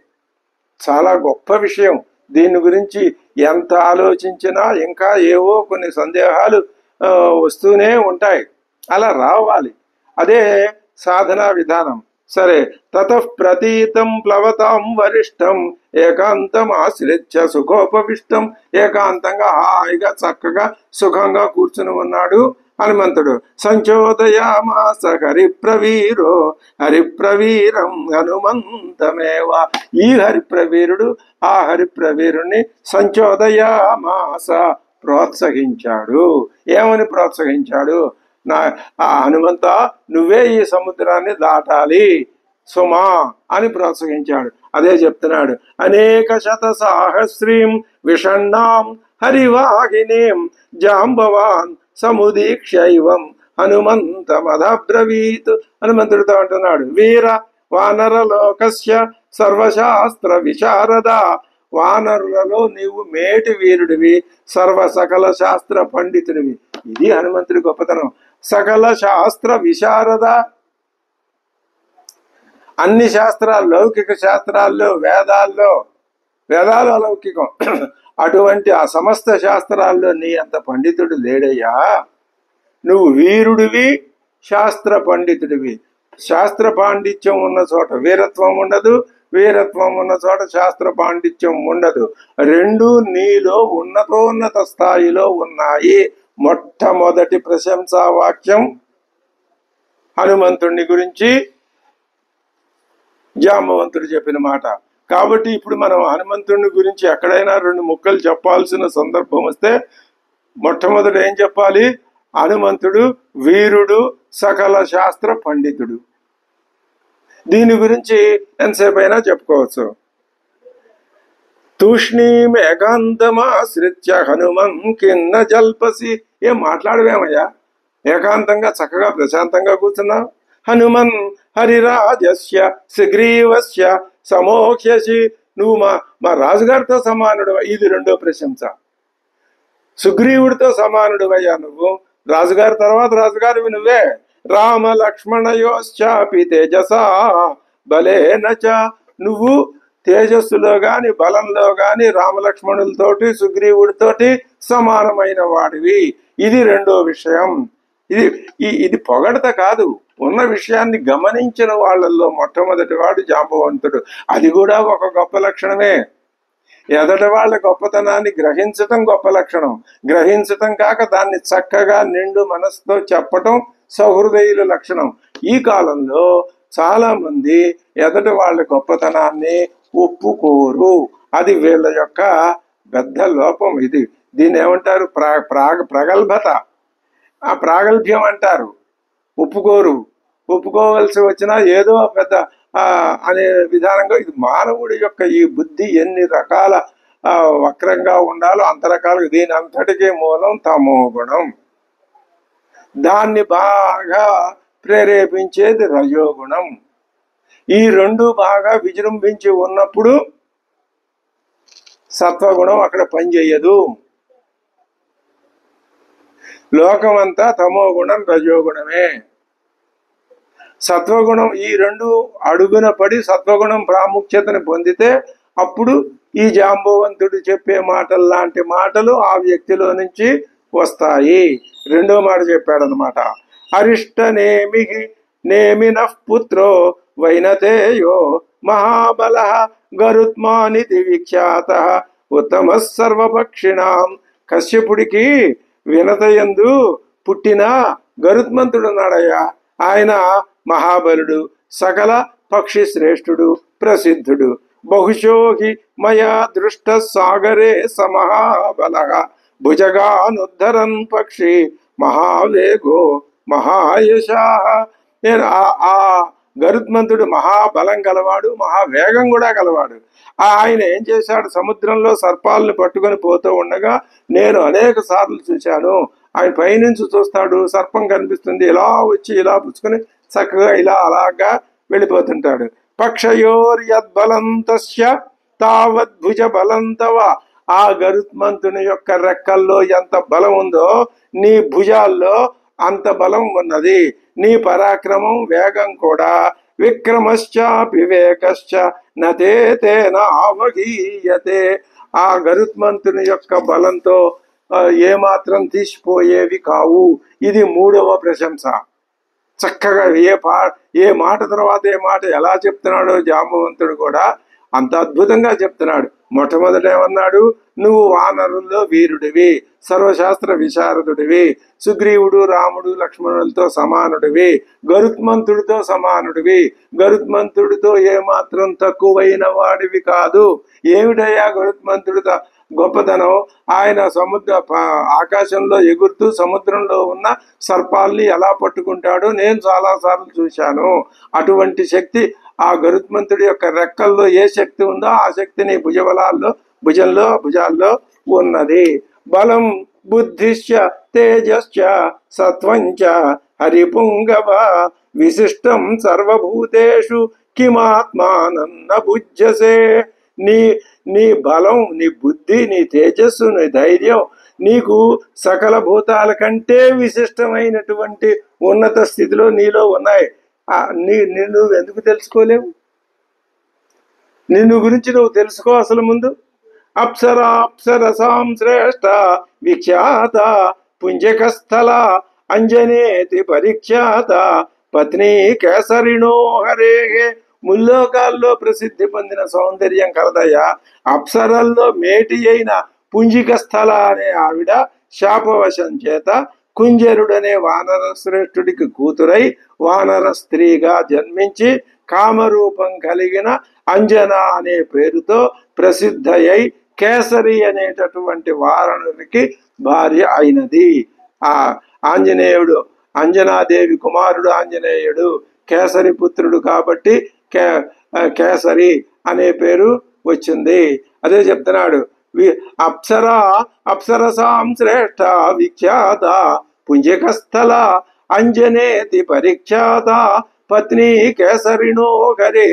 చాలా గొప్ప విషయం. దీని గురించి ఎంత ఆలోచించినా ఇంకా ఏవో కొన్ని సందేహాలు వస్తూనే ఉంటాయి. అలా రావాలి, అదే సాధనా విధానం. సరే, తతః ప్రతీతం ప్లవతాం వరిష్టం ఏకాంతం ఆశ్రిత్య సుఖోపవిష్టం, ఏకాంతంగా హాయిగా చక్కగా సుఖంగా కూర్చుని ఉన్నాడు హనుమంతుడు. సంచోదయామాస హరిప్రవీరో హరిప్రవీరం హనుమంతమేవ. ఈ హరిప్రవీరుడు ఆ హరిప్రవీరుణ్ణి సంచోదయామాస ప్రోత్సహించాడు. ఏమని ప్రోత్సహించాడు? హనుమంత, నువ్వే ఈ సముద్రాన్ని దాటాలి సుమా అని ప్రోత్సహించాడు. అదే చెప్తున్నాడు, అనేక శత సాహస్రీం విషణ్ణాం హరివాహినీం జాంబవాన్ సముదీక్షైవం హనుమంతమధబ్రవీత్. హనుమంతుడితో అంటున్నాడు, వీర వానరలోకస్య సర్వశాస్త్ర విశారద, వానరులలో నీవు మేటి వీరుడివి, సకల శాస్త్ర పండితుడివి. ఇది హనుమంతుడి గొప్పతనం. సకల శాస్త్ర విశారద, అన్ని శాస్త్రాలు, లౌకిక శాస్త్రాల్లో వేదాలు అలౌకికం, అటువంటి ఆ సమస్త శాస్త్రాల్లో నీ అంత పండితుడు లేడయ్యా. నువ్వు వీరుడివి, శాస్త్ర పండితుడివి. శాస్త్ర పాండిత్యం ఉన్న చోట వీరత్వం ఉండదు, వీరత్వం ఉన్న చోట శాస్త్ర పాండిత్యం ఉండదు. రెండు నీలో ఉన్నతోన్నత స్థాయిలో ఉన్నాయి. మొట్టమొదటి ప్రశంసా వాక్యం హనుమంతుడిని గురించి జాంబవంతుడు చెప్పిన మాట. కాబట్టి ఇప్పుడు మనం హనుమంతుడిని గురించి ఎక్కడైనా 2 ముక్కలు చెప్పాల్సిన సందర్భం వస్తే మొట్టమొదటి ఏం చెప్పాలి? హనుమంతుడు వీరుడు, సకల శాస్త్ర పండితుడు. దీని గురించి ఎంతసేపు అయినా చెప్పుకోవచ్చు. తూష్ణీం ఏకాంతమాశ్రిత్య హనుమం కిన్న జల్పసి. ఏం మాట్లాడవేమయ్యా, ఏకాంతంగా చక్కగా ప్రశాంతంగా కూర్చున్నావు. హనుమన్ హరిరాజస్య సుగ్రీవస్య సమోఖ్యసి. నువ్వు మా రాజుగారితో సమానుడు. ఇది రెండో ప్రశంస. సుగ్రీవుడితో సమానుడువయ్యా నువ్వు. రాజుగారి తర్వాత రాజుగారివి నువ్వే. రామ లక్ష్మణయోశ్చాపి తేజసా బలేనచ. నువ్వు తేజస్సులో గాని బలంలో గాని రామలక్ష్మణులతోటి సుగ్రీవుడితోటి సమానమైన వాడివి. ఇది రెండో విషయం. ఇది పొగడత కాదు, ఉన్న విషయాన్ని గమనించిన వాళ్ళల్లో మొట్టమొదటి వాడు జాంబవంతుడు. అది కూడా ఒక గొప్ప లక్షణమే. ఎదటి వాళ్ళ గొప్పతనాన్ని గ్రహించటం గొప్ప లక్షణం. గ్రహించటం కాక దాన్ని చక్కగా నిండు మనసుతో చెప్పటం సహృదయుల లక్షణం. ఈ కాలంలో చాలా మంది ఎదటి వాళ్ళ గొప్పతనాన్ని ఒప్పుకోరు. అది వీళ్ళ యొక్క పెద్ద లోపం. దీన్ని ఏమంటారు? ప్రగల్భత, ఆ ప్రాగల్భ్యం అంటారు. ఒప్పుకోరు. ఒప్పుకోవలసి వచ్చినా ఏదో పెద్ద అనే విధానంగా. ఇది మానవుడి యొక్క ఈ బుద్ధి ఎన్ని రకాల వక్రంగా ఉండాలో అంత రకాలుగా. దీని అంతటికీ మూలం తమో గుణం. దాన్ని బాగా ప్రేరేపించేది రజోగుణం. ఈ రెండు బాగా విజృంభించి ఉన్నప్పుడు సత్వగుణం అక్కడ పనిచేయదు. లోకమంతా తమో గుణం రజోగుణమే. సత్వగుణం ఈ రెండు అడుగున పడి సత్వగుణం ప్రాముఖ్యతను పొందితే అప్పుడు ఈ జాంబవంతుడు చెప్పే మాటలు లాంటి మాటలు ఆ వ్యక్తిలో నుంచి వస్తాయి. రెండో మాట చెప్పాడనమాట. అరిష్ట నేమిన పుత్రో వైనతేయో మహాబల గరుత్మానితి విఖ్యాత ఉత్తమ సర్వపక్షిణాం. కశ్యపుడికి వినతయందు పుట్టిన గరుత్మంతుడున్నాడయ్యా. ఆయన మహాబలుడు, సకల పక్షి శ్రేష్ఠుడు, ప్రసిద్ధుడు. బహుశోహి మయా దృష్ట సాగరే సమహాబల భుజగానుద్ధరన్ పక్షి మహావేగో మహాయశా. నేను ఆ గరుత్మంతుడు మహాబలం గలవాడు, మహావేగం కూడా గలవాడు. ఆయన ఏం చేశాడు? సముద్రంలో సర్పాలను పట్టుకొని పోతూ ఉండగా నేను అనేక సార్లు చూశాను. ఆయన పైనుంచి చూస్తాడు, సర్పం కనిపిస్తుంది, ఇలా వచ్చి ఇలా పుచ్చుకొని చక్కగా ఇలా అలాగా వెళ్ళిపోతుంటాడు. పక్షయోర్యద్బలంతస్య తావద్భుజ బలంతవ. ఆ గరుత్మంతుని యొక్క రెక్కల్లో ఎంత బలం ఉందో నీ భుజాల్లో అంత బలం ఉన్నది. నీ పరాక్రమం, వేగం కూడా. విక్రమశ్చ వివేకశ్చ నతేన అవగీయతే. ఆ గరుత్మంతుని యొక్క బలంతో ఏమాత్రం తీసిపోయేవి కావు. ఇది మూడవ ప్రశంస. చక్కగా ఏ మాట తర్వాత ఏ మాట ఎలా చెప్తున్నాడో జాంబవంతుడు కూడా అంత అద్భుతంగా చెప్తున్నాడు. మొట్టమొదట ఏమన్నాడు? నువ్వు వానరుల్లో వీరుడివి, సర్వశాస్త్ర విశారదుడివి, సుగ్రీవుడు రాముడు లక్ష్మణులతో సమానుడివి, గరుత్మంతుడితో సమానుడివి, గరుత్మంతుడితో ఏమాత్రం తక్కువైన వాడివి కాదు. ఏమిటయ్యా గరుత్మంతుడితో గొప్పతనం? ఆయన ఆకాశంలో ఎగురుతూ సముద్రంలో ఉన్న సర్పాల్ని ఎలా పట్టుకుంటాడో నేను చాలా సార్లు చూశాను. అటువంటి శక్తి ఆ గరుత్మంతుడి యొక్క రెక్కల్లో ఏ శక్తి ఉందో ఆ శక్తిని భుజాల్లో ఉన్నది. బలం బుద్ధిశ్చ తేజశ్చ సత్వంచ హరిపుంగవ విశిష్టం సర్వభూతేషు కిమాత్మానన్న భుజ్యసే. నీ బలం, నీ బుద్ధి, నీ తేజస్సు, నీ ధైర్యం నీకు సకల భూతాల కంటే విశిష్టమైనటువంటి ఉన్నత స్థితిలో నీలో ఉన్నాయి. నువ్వు ఎందుకు తెలుసుకోలేవు? నిన్ను గురించి నువ్వు తెలుసుకో అసలు ముందు. అప్సరసాం శ్రేష్ఠ విఖ్యాత పుంజకస్థల అంజనేతి పరీక్షాత పత్ని కేసరిణో హరే. ముల్లోకాల్లో ప్రసిద్ధి పొందిన సౌందర్యం కలదయ్యా. అప్సరల్లో మేటి అయిన పుంజిక స్థల అనే ఆవిడ శాపవశం చేత కుంజరుడనే వానర శ్రేష్ఠుడికి కూతురై వానర స్త్రీగా జన్మించి కామరూపం కలిగిన అంజన అనే పేరుతో ప్రసిద్ధయై కేసరి అనేటటువంటి వానరునికి భార్య అయినది. ఆ ఆంజనేయుడు, అంజనాదేవి కుమారుడు ఆంజనేయుడు కేసరి పుత్రుడు కాబట్టి కేసరి అనే పేరు వచ్చింది. అదే చెప్తున్నాడు, అప్సరసాం శ్రేష్ఠ విఖ్యాత పుంజికస్థల అంజనేతి పరీక్షాత పత్ని కేసరిణో హరే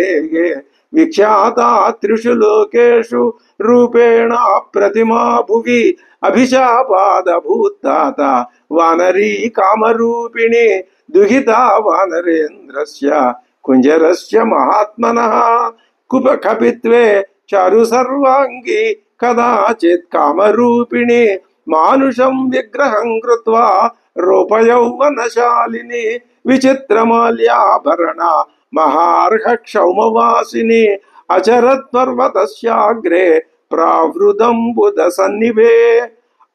విఖ్యాత త్రిషు లోకేషు రూపేణ ప్రతిమా భువి అభిశాపాద భూతాత వానరీ కామరూపిణి దుహిత వానరేంద్రస్య కుంజరస్య మహాత్మనః కపిత్వే చారు సర్వాంగి కదాచిత్ కామరూపిణి మానుషం విగ్రహం కృత్వా రూపయౌవనశాలిని విచిత్రమాల్యాభరణ మహార్హ క్షౌమవాసిని అచరత్పర్వతస్యాగ్రే ప్రావృదంబుద సన్నిభే.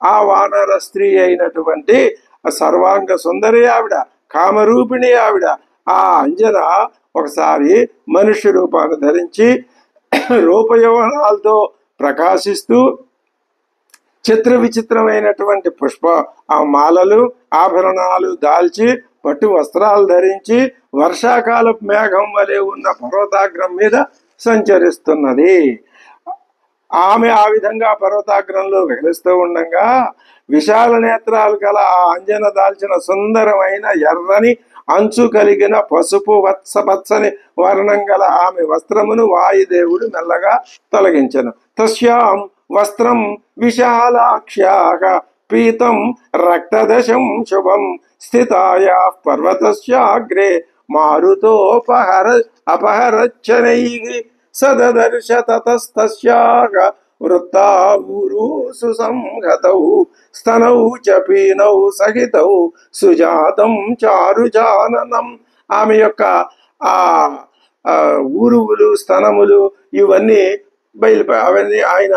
ఆ వానర స్త్రీ అయినటువంటి సర్వాంగ సుందరి ఆవిడ, కామరూపిణి ఆవిడ, ఆ అంజన ఒకసారి మనుష్య రూపాన్ని ధరించి రూపయవనాలతో ప్రకాశిస్తూ చిత్ర విచిత్రమైనటువంటి ఆ మాలలు ఆభరణాలు దాల్చి పట్టు వస్త్రాలు ధరించి వర్షాకాల మేఘం వలె ఉన్న పర్వతాగ్రం మీద సంచరిస్తున్నది. ఆమె ఆ విధంగా పర్వతాగ్రంలో విహరిస్తూ ఉండగా విశాల నేత్రాలు గల ఆ అంజన దాల్చిన సుందరమైన ఎర్రని అంచు కలిగిన పసుపు పచ్చని వర్ణం గల ఆమె వస్త్రమును వాయుదేవుడు మెల్లగా తొలగించెను. తస్యాం వస్త్రం విశాలాక్ష్యాః పీతం రక్తదశం శుభం స్థితాయా పర్వతస్యాగ్రే అపహరచ్చనైః సదదర్శ తతస్తస్యాః వృత్తావూరు సుసంహతౌ స్తనౌ చ పీనౌ సహితౌ సుజాతం చారుజాననం. ఆమె యొక్క ఆ ఊరువులు స్తనములు ఇవన్నీ అవన్నీ ఆయన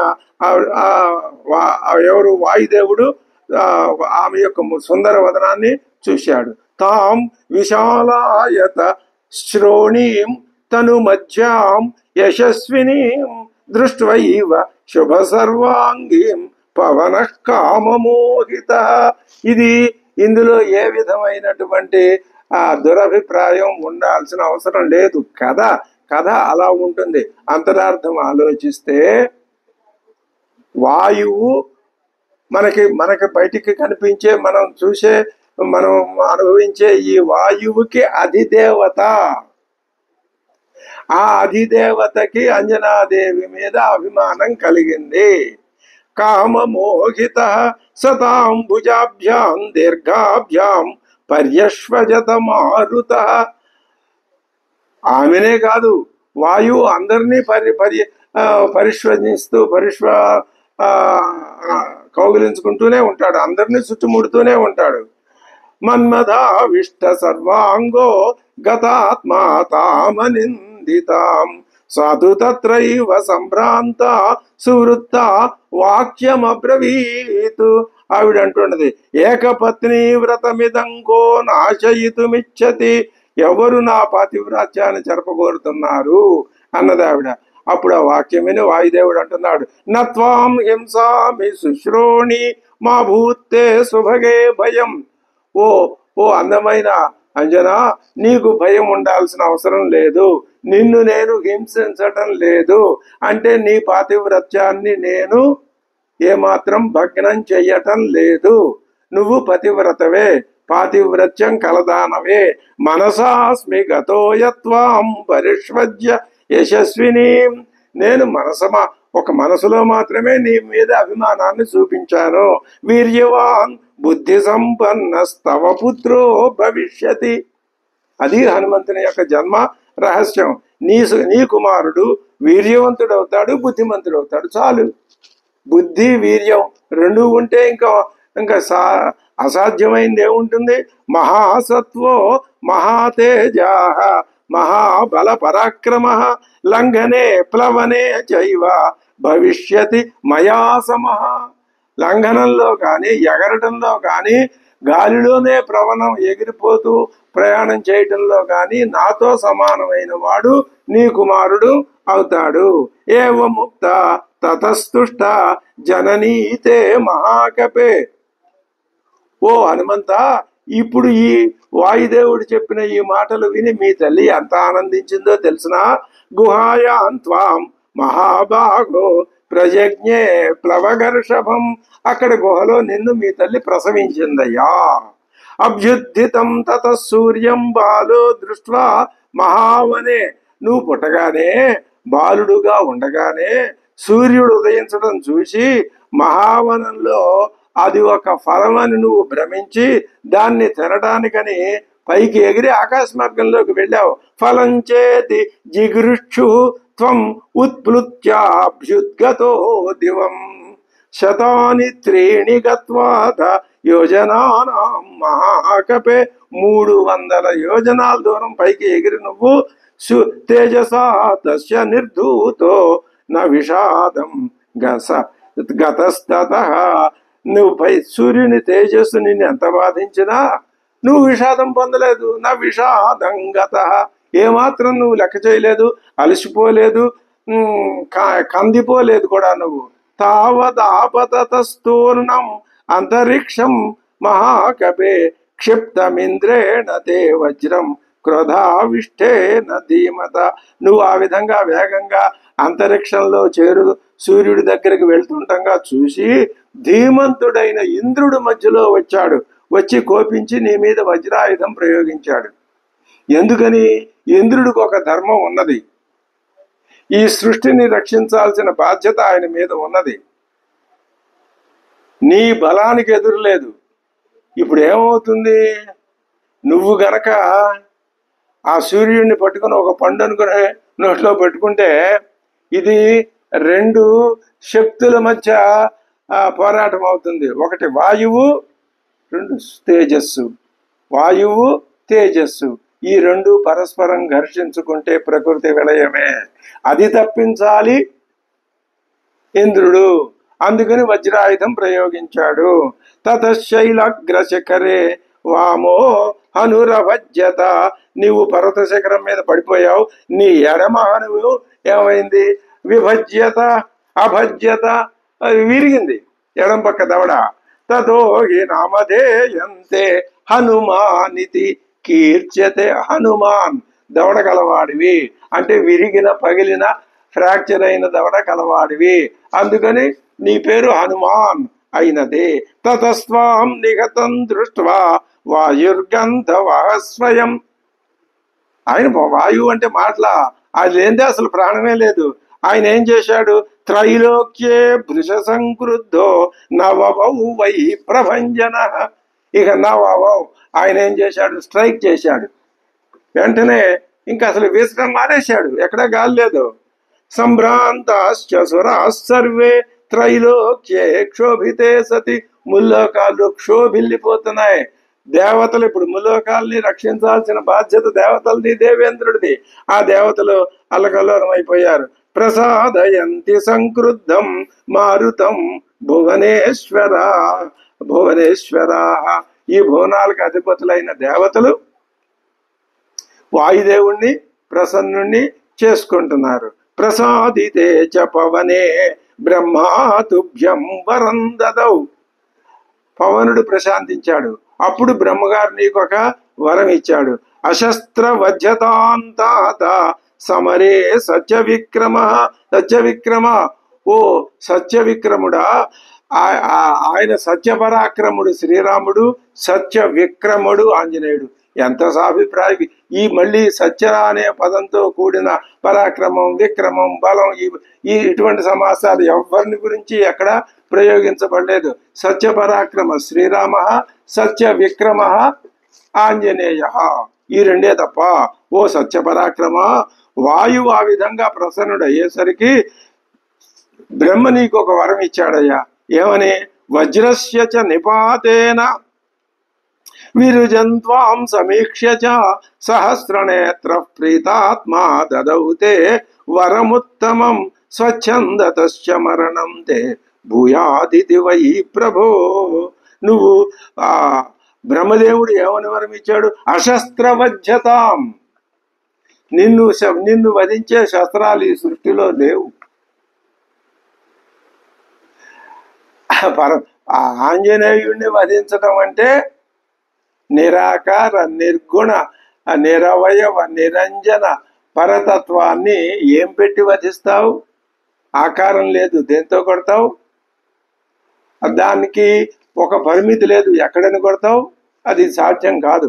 ఎవరు వాయుదేవుడు ఆమె యొక్క సుందర వదనాన్ని చూశాడు. తాం విశాలాయత శ్రోణీం తను మధ్యాం యశస్వినీం దృష్ట్వైవ శుభ సర్వాంగీం పవన కామమోహిత. ఇందులో ఏ విధమైనటువంటి దురభిప్రాయం ఉండాల్సిన అవసరం లేదు. కథ అలా ఉంటుంది. అంతరార్థం ఆలోచిస్తే వాయువు మనకి బయటికి కనిపించే, మనం చూసే, మనం అనుభవించే ఈ వాయువుకి అధిదేవత. ఆ అధిదేవతకి అంజనాదేవి మీద అభిమానం కలిగింది. కామమోహిత సతాంబుజాభ్యాం దీర్ఘాభ్యాం పర్యశ్వజత మారుత. ఆమెనే కాదు, వాయువు అందరినీ పరిశ్వజిస్తూ కౌగిలించుకుంటూనే ఉంటాడు, అందరినీ చుట్టుముడుతూనే ఉంటాడు. మన్మథావిష్ట సర్వాంగో గతాత్మా తామనిందితాం సాధు తత్రైవ సంభ్రాంత సువృత్త వాక్యమబ్రవీతు. ఆవిడ అంటున్నది, ఏకపత్ని వ్రతమిదంగో నాశయితుమిచ్చతి. ఎవరు నా పాతివ్రాత్యాన్ని జరపగోరుతున్నారు అన్నది ఆవిడ. అప్పుడు ఆ వాక్యం విని వాయుదేవుడు అంటున్నాడు, నత్వాం హింసామి శుశ్రోణి మా భూతే సుభగే భయం. ఓ అందమైన అంజనా, నీకు భయం ఉండాల్సిన అవసరం లేదు. నిన్ను నేను హింసించటం లేదు. అంటే నీ పాతివ్రత్యాన్ని నేను ఏమాత్రం భగ్నం చెయ్యటం లేదు. నువ్వు పతివ్రతవే, పాతివ్రత్యం కలదానవే. మనసాస్మి గతో యత్వాం పరిష్వజ్య యశస్విని. నేను ఒక మనసులో మాత్రమే నీ మీద అభిమానాన్ని చూపించాను. వీర్యవాన్ బుద్ధి సంపన్నస్తవ పుత్రో భవిష్యతి. అది హనుమంతుని యొక్క జన్మ రహస్యం. నీ కుమారుడు వీర్యవంతుడవుతాడు, బుద్ధిమంతుడవుతాడు. చాలు. బుద్ధి వీర్యం రెండు ఉంటే ఇంకా అసాధ్యమైంది ఏముంటుంది? మహాసత్వో మహాతేజా మహాబల పరాక్రమ లంఘనే ప్లవనే చైవ భవిష్యతి మయా సమః. లంఘనంలో కానీ ఎగరటంలో కానీ గాలిలోనే ఎగిరిపోతూ ప్రయాణం చేయటంలో కానీ నాతో సమానమైన వాడు నీ కుమారుడు అవుతాడు. ఏవ ముక్త తతస్తుష్ట జననీతే మహాకపే. ఓ హనుమంత, ఇప్పుడు ఈ వాయుదేవుడు చెప్పిన ఈ మాటలు విని మీ తల్లి ఎంత ఆనందించిందో తెలిసినా గుహాయాం త్వాం మహాభాగో ప్రజజ్ఞే ప్లవగర్షభం, అక్కడ గుహలో నిన్ను మీ తల్లి ప్రసవించిందయ్యా. అభ్యుద్ధితం తత సూర్యం బాలో దృష్ట్వా మహావనే, నువ్వు పుట్టగానే బాలుడుగా ఉండగానే సూర్యుడు ఉదయించడం చూసి మహావనంలో అది ఒక ఫలమని నువ్వు భ్రమించి దాన్ని తినడానికని పైకి ఎగిరి ఆకాశ మార్గంలోకి వెళ్ళావు. ఫలం చేతి జిగృక్షు త్వం ఉత్ప్లుత్యాభ్యుద్గతో దివం శతాని త్రీణి గత్వాత యోజనానాం మహాకపే, 300 యోజనాల దూరం పైకి ఎగిరి నువ్వు తేజసా తస్య నిర్ధూతో న విషాదం గతస్తతః, నువ్వు పై సూర్యుని తేజస్సు నిన్ను ఎంత బాధించినా నువ్వు విషాదం పొందలేదు. నా విషాదం గతః, ఏమాత్రం నువ్వు లెక్క చేయలేదు, అలసిపోలేదు, కందిపోలేదు కూడా నువ్వు. తావదాపతస్తూర్ణం అంతరిక్షం మహాకపే క్షిప్తమింద్రేణ తే వజ్రం క్రోధావిష్టేన ధీమత, నువ్వు ఆ విధంగా వేగంగా అంతరిక్షంలో సూర్యుడి దగ్గరికి వెళ్తుండగా చూసి ధీమంతుడైన ఇంద్రుడు మధ్యలో వచ్చాడు. వచ్చి కోపించి నీ మీద వజ్రాయుధం ప్రయోగించాడు. ఎందుకని? ఇంద్రుడికి ఒక ధర్మం ఉన్నది, ఈ సృష్టిని రక్షించాల్సిన బాధ్యత ఆయన మీద ఉన్నది. నీ బలానికి ఎదురులేదు. ఇప్పుడు ఏమవుతుంది? నువ్వు గనక ఆ సూర్యుడిని పట్టుకుని ఒక పండు అనుకుని నోట్లో పెట్టుకుంటే ఇది 2 శక్తుల మధ్య పోరాటం అవుతుంది. ఒకటి వాయువు, 2 తేజస్సు. వాయువు తేజస్సు ఈ 2 పరస్పరం ఘర్షించుకుంటే ప్రకృతి విలయమే. అది తప్పించాలి ఇంద్రుడు, అందుకని వజ్రాయుధం ప్రయోగించాడు. తతశైలగ్రశిఖరే వామో హనురభజ్యత, నీవు పర్వత శిఖరం మీద పడిపోయావు. నీ ఎడమ హనువు ఏమైంది? విభజ్యత, అభజ్యత, విరిగింది ఎడం పక్క దవడ. తతో హి నామధేయంతే హనుమానితి కీర్త్యతే, హనుమాన్ దవడ కలవాడివి అంటే విరిగిన పగిలిన ఫ్రాక్చర్ అయిన దవడ కలవాడివి, అందుకని నీ పేరు హనుమాన్ అయినది. తతస్వాం నిగతం దృష్ట్వా వాయుర్గంధవః స్వయం, ఆయన వాయువు అంటే మాటలా, అది లేదే అసలు ప్రాణమే లేదు. ఆయన ఏం చేశాడు? త్రైలోక్యే భృష సంక్రుద్ధో నవవౌ వై ప్రభంజన, ఇక నవవౌ ఆయన ఏం చేశాడు? స్ట్రైక్ చేశాడు. వెంటనే ఇంకా అసలు వీసడం మానేశాడు, ఎక్కడా గాలి లేదు. సంభ్రాంతాశ్చ సురాః సర్వే త్రైలోక్యే క్షోభితే సతి, ముల్లోకాలు క్షోభిల్లిపోతున్నాయి. దేవతలు ఇప్పుడు ముల్లోకాల్ని రక్షించాల్సిన బాధ్యత దేవతలది, దేవేంద్రుడిది. ఆ దేవతలు అల్లకల్లోలం అయిపోయారు. ప్రసాదయంతి సంక్రుద్ధం మారుతం భువనేశ్వర భువనేశ్వరా, ఈ భువనాలకు అధిపతులైన దేవతలు వాయుదేవుణ్ణి ప్రసన్నుణ్ణి చేసుకుంటున్నారు. ప్రసాదితే చ పవనే బ్రహ్మాతుభ్యం వరం దదౌ, పవనుడు ప్రశాంతించాడు. అప్పుడు బ్రహ్మగారు నీకు ఒక వరం ఇచ్చాడు. అశస్త్ర వజ్యతాంతాత సమరే సత్య విక్రమ, సత్య విక్రమ, ఓ సత్య విక్రముడా, ఆయన సత్యపరాక్రముడు శ్రీరాముడు, సత్య విక్రముడు ఆంజనేయుడు. ఎంత సాభిప్రాయం! ఈ మళ్ళీ సత్య అనే పదంతో కూడిన పరాక్రమం, విక్రమం, బలం, ఇటువంటి సమాసాలు ఎవరిని గురించి ఎక్కడ ప్రయోగించబడలేదు. సత్య పరాక్రమ శ్రీరామ, సత్య విక్రమ ఆంజనేయ, ఈ 2 తప్ప. ఓ సత్య పరాక్రమ, వాయువు ఆ విధంగా ప్రసన్నుడు అయ్యేసరికి బ్రహ్మ నీకు ఒక వరం ఇచ్చాడయ్యా. ఏమని? వజ్రస్య చ నిపాతేన విరుజంత్వాం సమీక్ష్య చ సహస్రనేత్ర ప్రీతాత్మా దదౌతే వరముత్తమం స్వచ్ఛందతశ్చ మరణం తే భూయాదితి వై ప్రభో. నువ్వు బ్రహ్మదేవుడు ఏమని వరం ఇచ్చాడు? అశస్త్రవజ్యతాం, నిన్ను వధించే శస్త్రాలు ఈ సృష్టిలో లేవు. ఆంజనేయుడిని వధించడం అంటే నిరాకార నిర్గుణ నిరవయవ నిరంజన పరతత్వాన్ని ఏం పెట్టి వధిస్తావు? ఆకారం లేదు, దేంతో కొడతావు? దానికి ఒక పరిమితి లేదు, ఎక్కడని కొడతావు? అది సాధ్యం కాదు.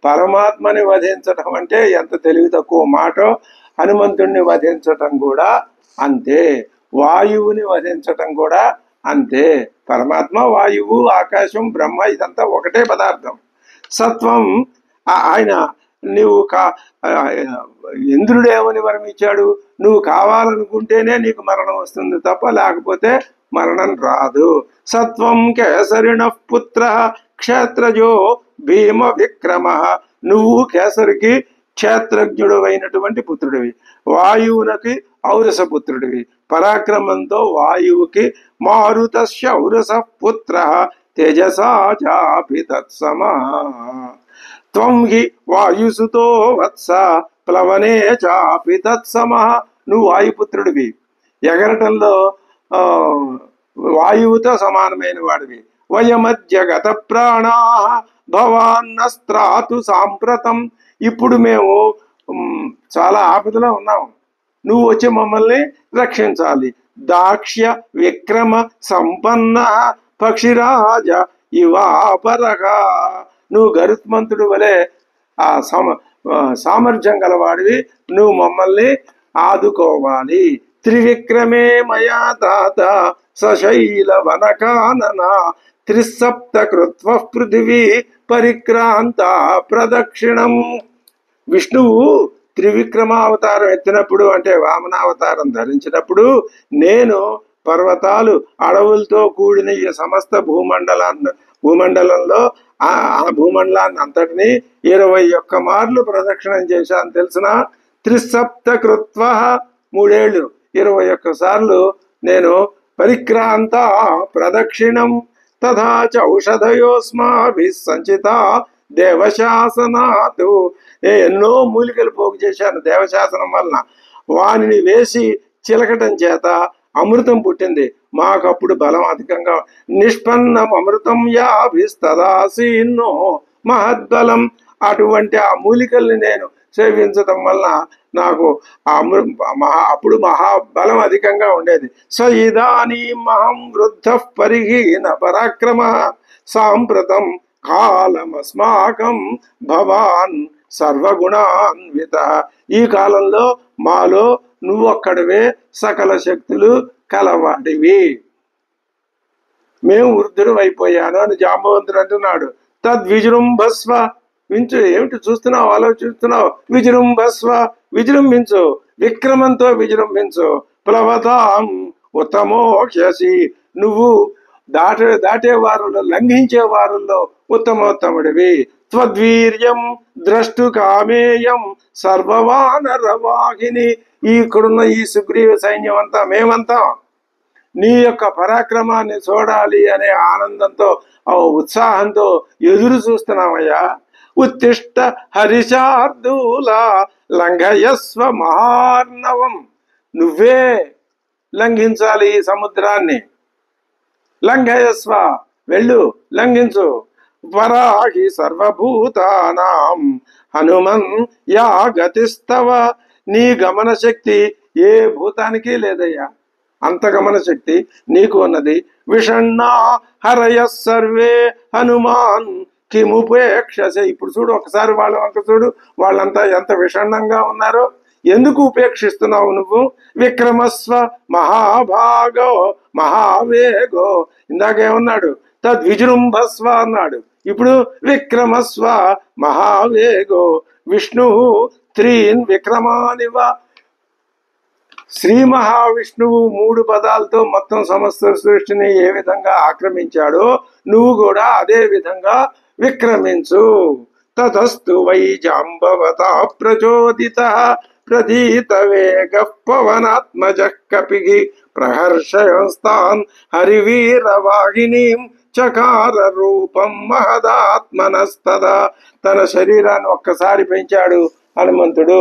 పరమాత్మని వధించటం అంటే ఎంత తెలివి తక్కువ మాటో, హనుమంతుణ్ణి వధించటం కూడా అంతే, వాయువుని వధించటం కూడా అంతే. పరమాత్మ, వాయువు, ఆకాశం, బ్రహ్మ ఇదంతా ఒకటే పదార్థం. సత్వం ఆయన నువ్వు ఇంద్రుడేమని వరం ఇచ్చాడు? నువ్వు కావాలనుకుంటేనే నీకు మరణం వస్తుంది తప్ప లేకపోతే మరణం రాదు. సత్వం కేసరిణ పుత్ర క్షేత్రజో భీమ విక్రమ. నువ్వు కేసరికి క్షేత్రజ్ఞుడు అయినటువంటి పుత్రుడివి, వాయువునకి ఔరస పుత్రుడివి. పరాక్రమంతో వాయువుకి మారుతస్య ఔరస పుత్ర తేజసా చాపి తత్సమా. త్వం హి వాయుసుతో వత్స ప్లవనే చాపి తత్సమః. నువ్వు వాయుపుత్రుడివి, ఎగరటంలో వాయువుతో సమానమైన వాడివి. వయమధ్యగత ప్రాణా భవాన్నస్త్రాతు సాంప్రతం. ఇప్పుడు మేము చాలా ఆపదలో ఉన్నాం, నువ్వు వచ్చి మమ్మల్ని రక్షించాలి. దాక్ష్య విక్రమ సంపన్న పక్షిరాజ ఇవాపరగా. నువ్వు గరుత్మంతుడు వలె ఆ సామర్థ్యం గలవాడివి, నువ్వు మమ్మల్ని ఆదుకోవాలి. త్రివిక్రమే మయా తాత సశైల వనకానన త్రిసప్త కృత్వ పృథివీ పరిక్రాంత ప్రదక్షిణం. విష్ణువు త్రివిక్రమావతారం ఎత్తినప్పుడు, అంటే వామనావతారం ధరించినప్పుడు, నేను పర్వతాలు అడవులతో కూడిన ఈ సమస్త భూమండలంలో ఆ భూమండలాన్ని అంతటినీ 21 మార్లు ప్రదక్షిణం చేశాను తెలిసిన. త్రిసప్త కృత్వ 3 ఏళ్ళు 21 సార్లు నేను పరిక్రాంత ప్రదక్షిణం. తథా చ ఔషధయోస్మాభి సంచిత దేవశాసనాతు. ఎన్నో మూలికలు పోగు చేశాను దేవశాసనం వలన. వానిని వేసి చిలకటం చేత అమృతం పుట్టింది. మాకప్పుడు బలం అధికంగా. నిష్పన్నం అమృతం యాభిస్తదాసీన్నో మహద్బలం. అటువంటి ఆ మూలికల్ని నేను సేవించటం వలన నాకు అప్పుడు మహాబలం అధికంగా ఉండేది. స ఇదానీమహం వృద్ధ పరిహీన పరాక్రమ సాంప్రతం కాలమస్మాకం భవాన్ సర్వగుణాన్విత. ఈ కాలంలో మాలో నువ్వొక్కడివే సకల శక్తులు కలవాడివి, మేము వృద్ధుడు అయిపోయాను అని జాంబవంతుడు అంటున్నాడు. తద్విజృంభస్వ. వించు, ఏమిటి చూస్తున్నావు, ఆలోచిస్తున్నావు? విజృంభస్వ, విజృంభించు, విక్రమంతో విజృంభించు. ప్లవతాం ఉత్తమోక్షసి. నువ్వు దాటే వారుల్లో, లంఘించే వారుల్లో ఉత్తమోత్తముడివి. త్వద్వీర్యం ద్రష్టు కామేయం సర్వవానర వాహిని. ఇక్కడున్న ఈ సుగ్రీవ సైన్యం అంతా, మేమంతా నీ యొక్క పరాక్రమాన్ని చూడాలి అనే ఆనందంతో, ఉత్సాహంతో ఎదురు చూస్తున్నామయ్యా. ఉత్తిష్ట హరిశార్దూల లంఘయస్వ మహార్ణవం. నువ్వే లంఘించాలి ఈ సముద్రాన్ని. లంఘయస్వ, వెళ్ళు, లంఘించు. వరాహి సర్వభూతానాం హనుమన్ యా గతిస్తవ. నీ గమన శక్తి ఏ భూతానికి లేదయ్యా, అంత గమన శక్తి నీకు ఉన్నది. విషణ్ణా హరయ సర్వే హనుమాన్ కిముపేక్షసే. ఇప్పుడు చూడు, ఒకసారి వాళ్ళ వంక చూడు, వాళ్ళంతా ఎంత విషణ్ణంగా ఉన్నారో. ఎందుకు ఉపేక్షిస్తున్నావు నువ్వు? విక్రమస్వ మహాభాగో మహావేగో. ఇందాకేమన్నాడు? తద్విజృంభస్వ అన్నాడు. ఇప్పుడు విక్రమస్వ మహావేగో. విష్ణు త్రీన్ విక్రమానివ. శ్రీ మహావిష్ణువు 3 పదాలతో మొత్తం సమస్త సృష్టిని ఏ విధంగా ఆక్రమించాడో నువ్వు కూడా అదే విధంగా విక్రమించు. తతస్తు వై జాంబవత ప్రచోదిత ప్రతీత వేగ పవనాత్మజ కపిగి ప్రహర్షయస్తాన్ హరివీరవాహినీం చకార రూపం మహదాత్మనస్తదా. తన శరీరాన్ని ఒక్కసారి పెంచాడు హనుమంతుడు.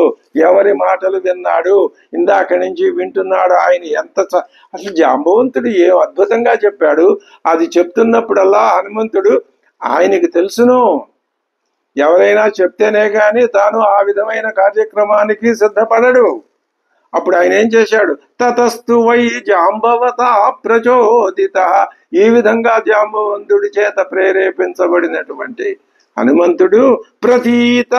ఎవరి మాటలు విన్నాడు? ఇందాక నుంచి వింటున్నాడు. ఆయన ఎంత అసలు జాంబవంతుడు ఏ అద్భుతంగా చెప్పాడు. అది చెప్తున్నప్పుడల్లా హనుమంతుడు ఆయనకి తెలుసును. ఎవరైనా చెప్తేనే గాని తాను ఆ విధమైన కార్యక్రమానికి సిద్ధపడడు. అప్పుడు ఆయన ఏం చేశాడు? తతస్తు వై జాంబవత ప్రచోదిత. ఈ విధంగా జాంబవంతుడి చేత ప్రేరేపించబడినటువంటి హనుమంతుడు ప్రతీత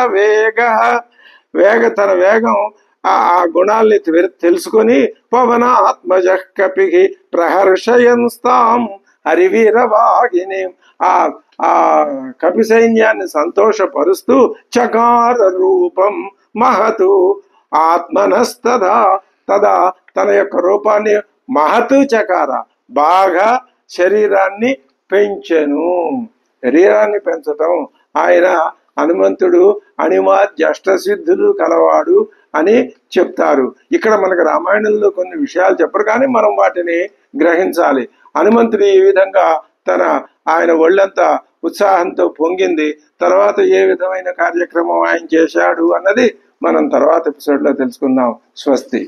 తన వేగం ఆ గుణాల్ని తెలుసుకొని పవన ఆత్మజ కపికి ప్రహర్షయన్స్తాం హరివీరవాహిని ఆ ఆ కపి సైన్యాన్ని సంతోషపరుస్తూ చకార రూపం మహతు ఆత్మనస్తదా తన యొక్క రూపాన్ని మహతు చకార బాగా శరీరాన్ని పెంచెను. శరీరాన్ని పెంచటం ఆయన హనుమంతుడు అణిమాద్య అష్టసిద్ధులు కలవాడు అని చెప్తారు. ఇక్కడ మనకు రామాయణంలో కొన్ని విషయాలు చెప్పరు, కానీ మనం వాటిని గ్రహించాలి. హనుమంతుడు ఈ విధంగా ఆయన ఒళ్ళంతా ఉత్సాహంతో పొంగింది. తర్వాత ఏ విధమైన కార్యక్రమం ఆయన చేశాడు అన్నది మనం తర్వాత ఎపిసోడ్లో తెలుసుకుందాం. స్వస్తి.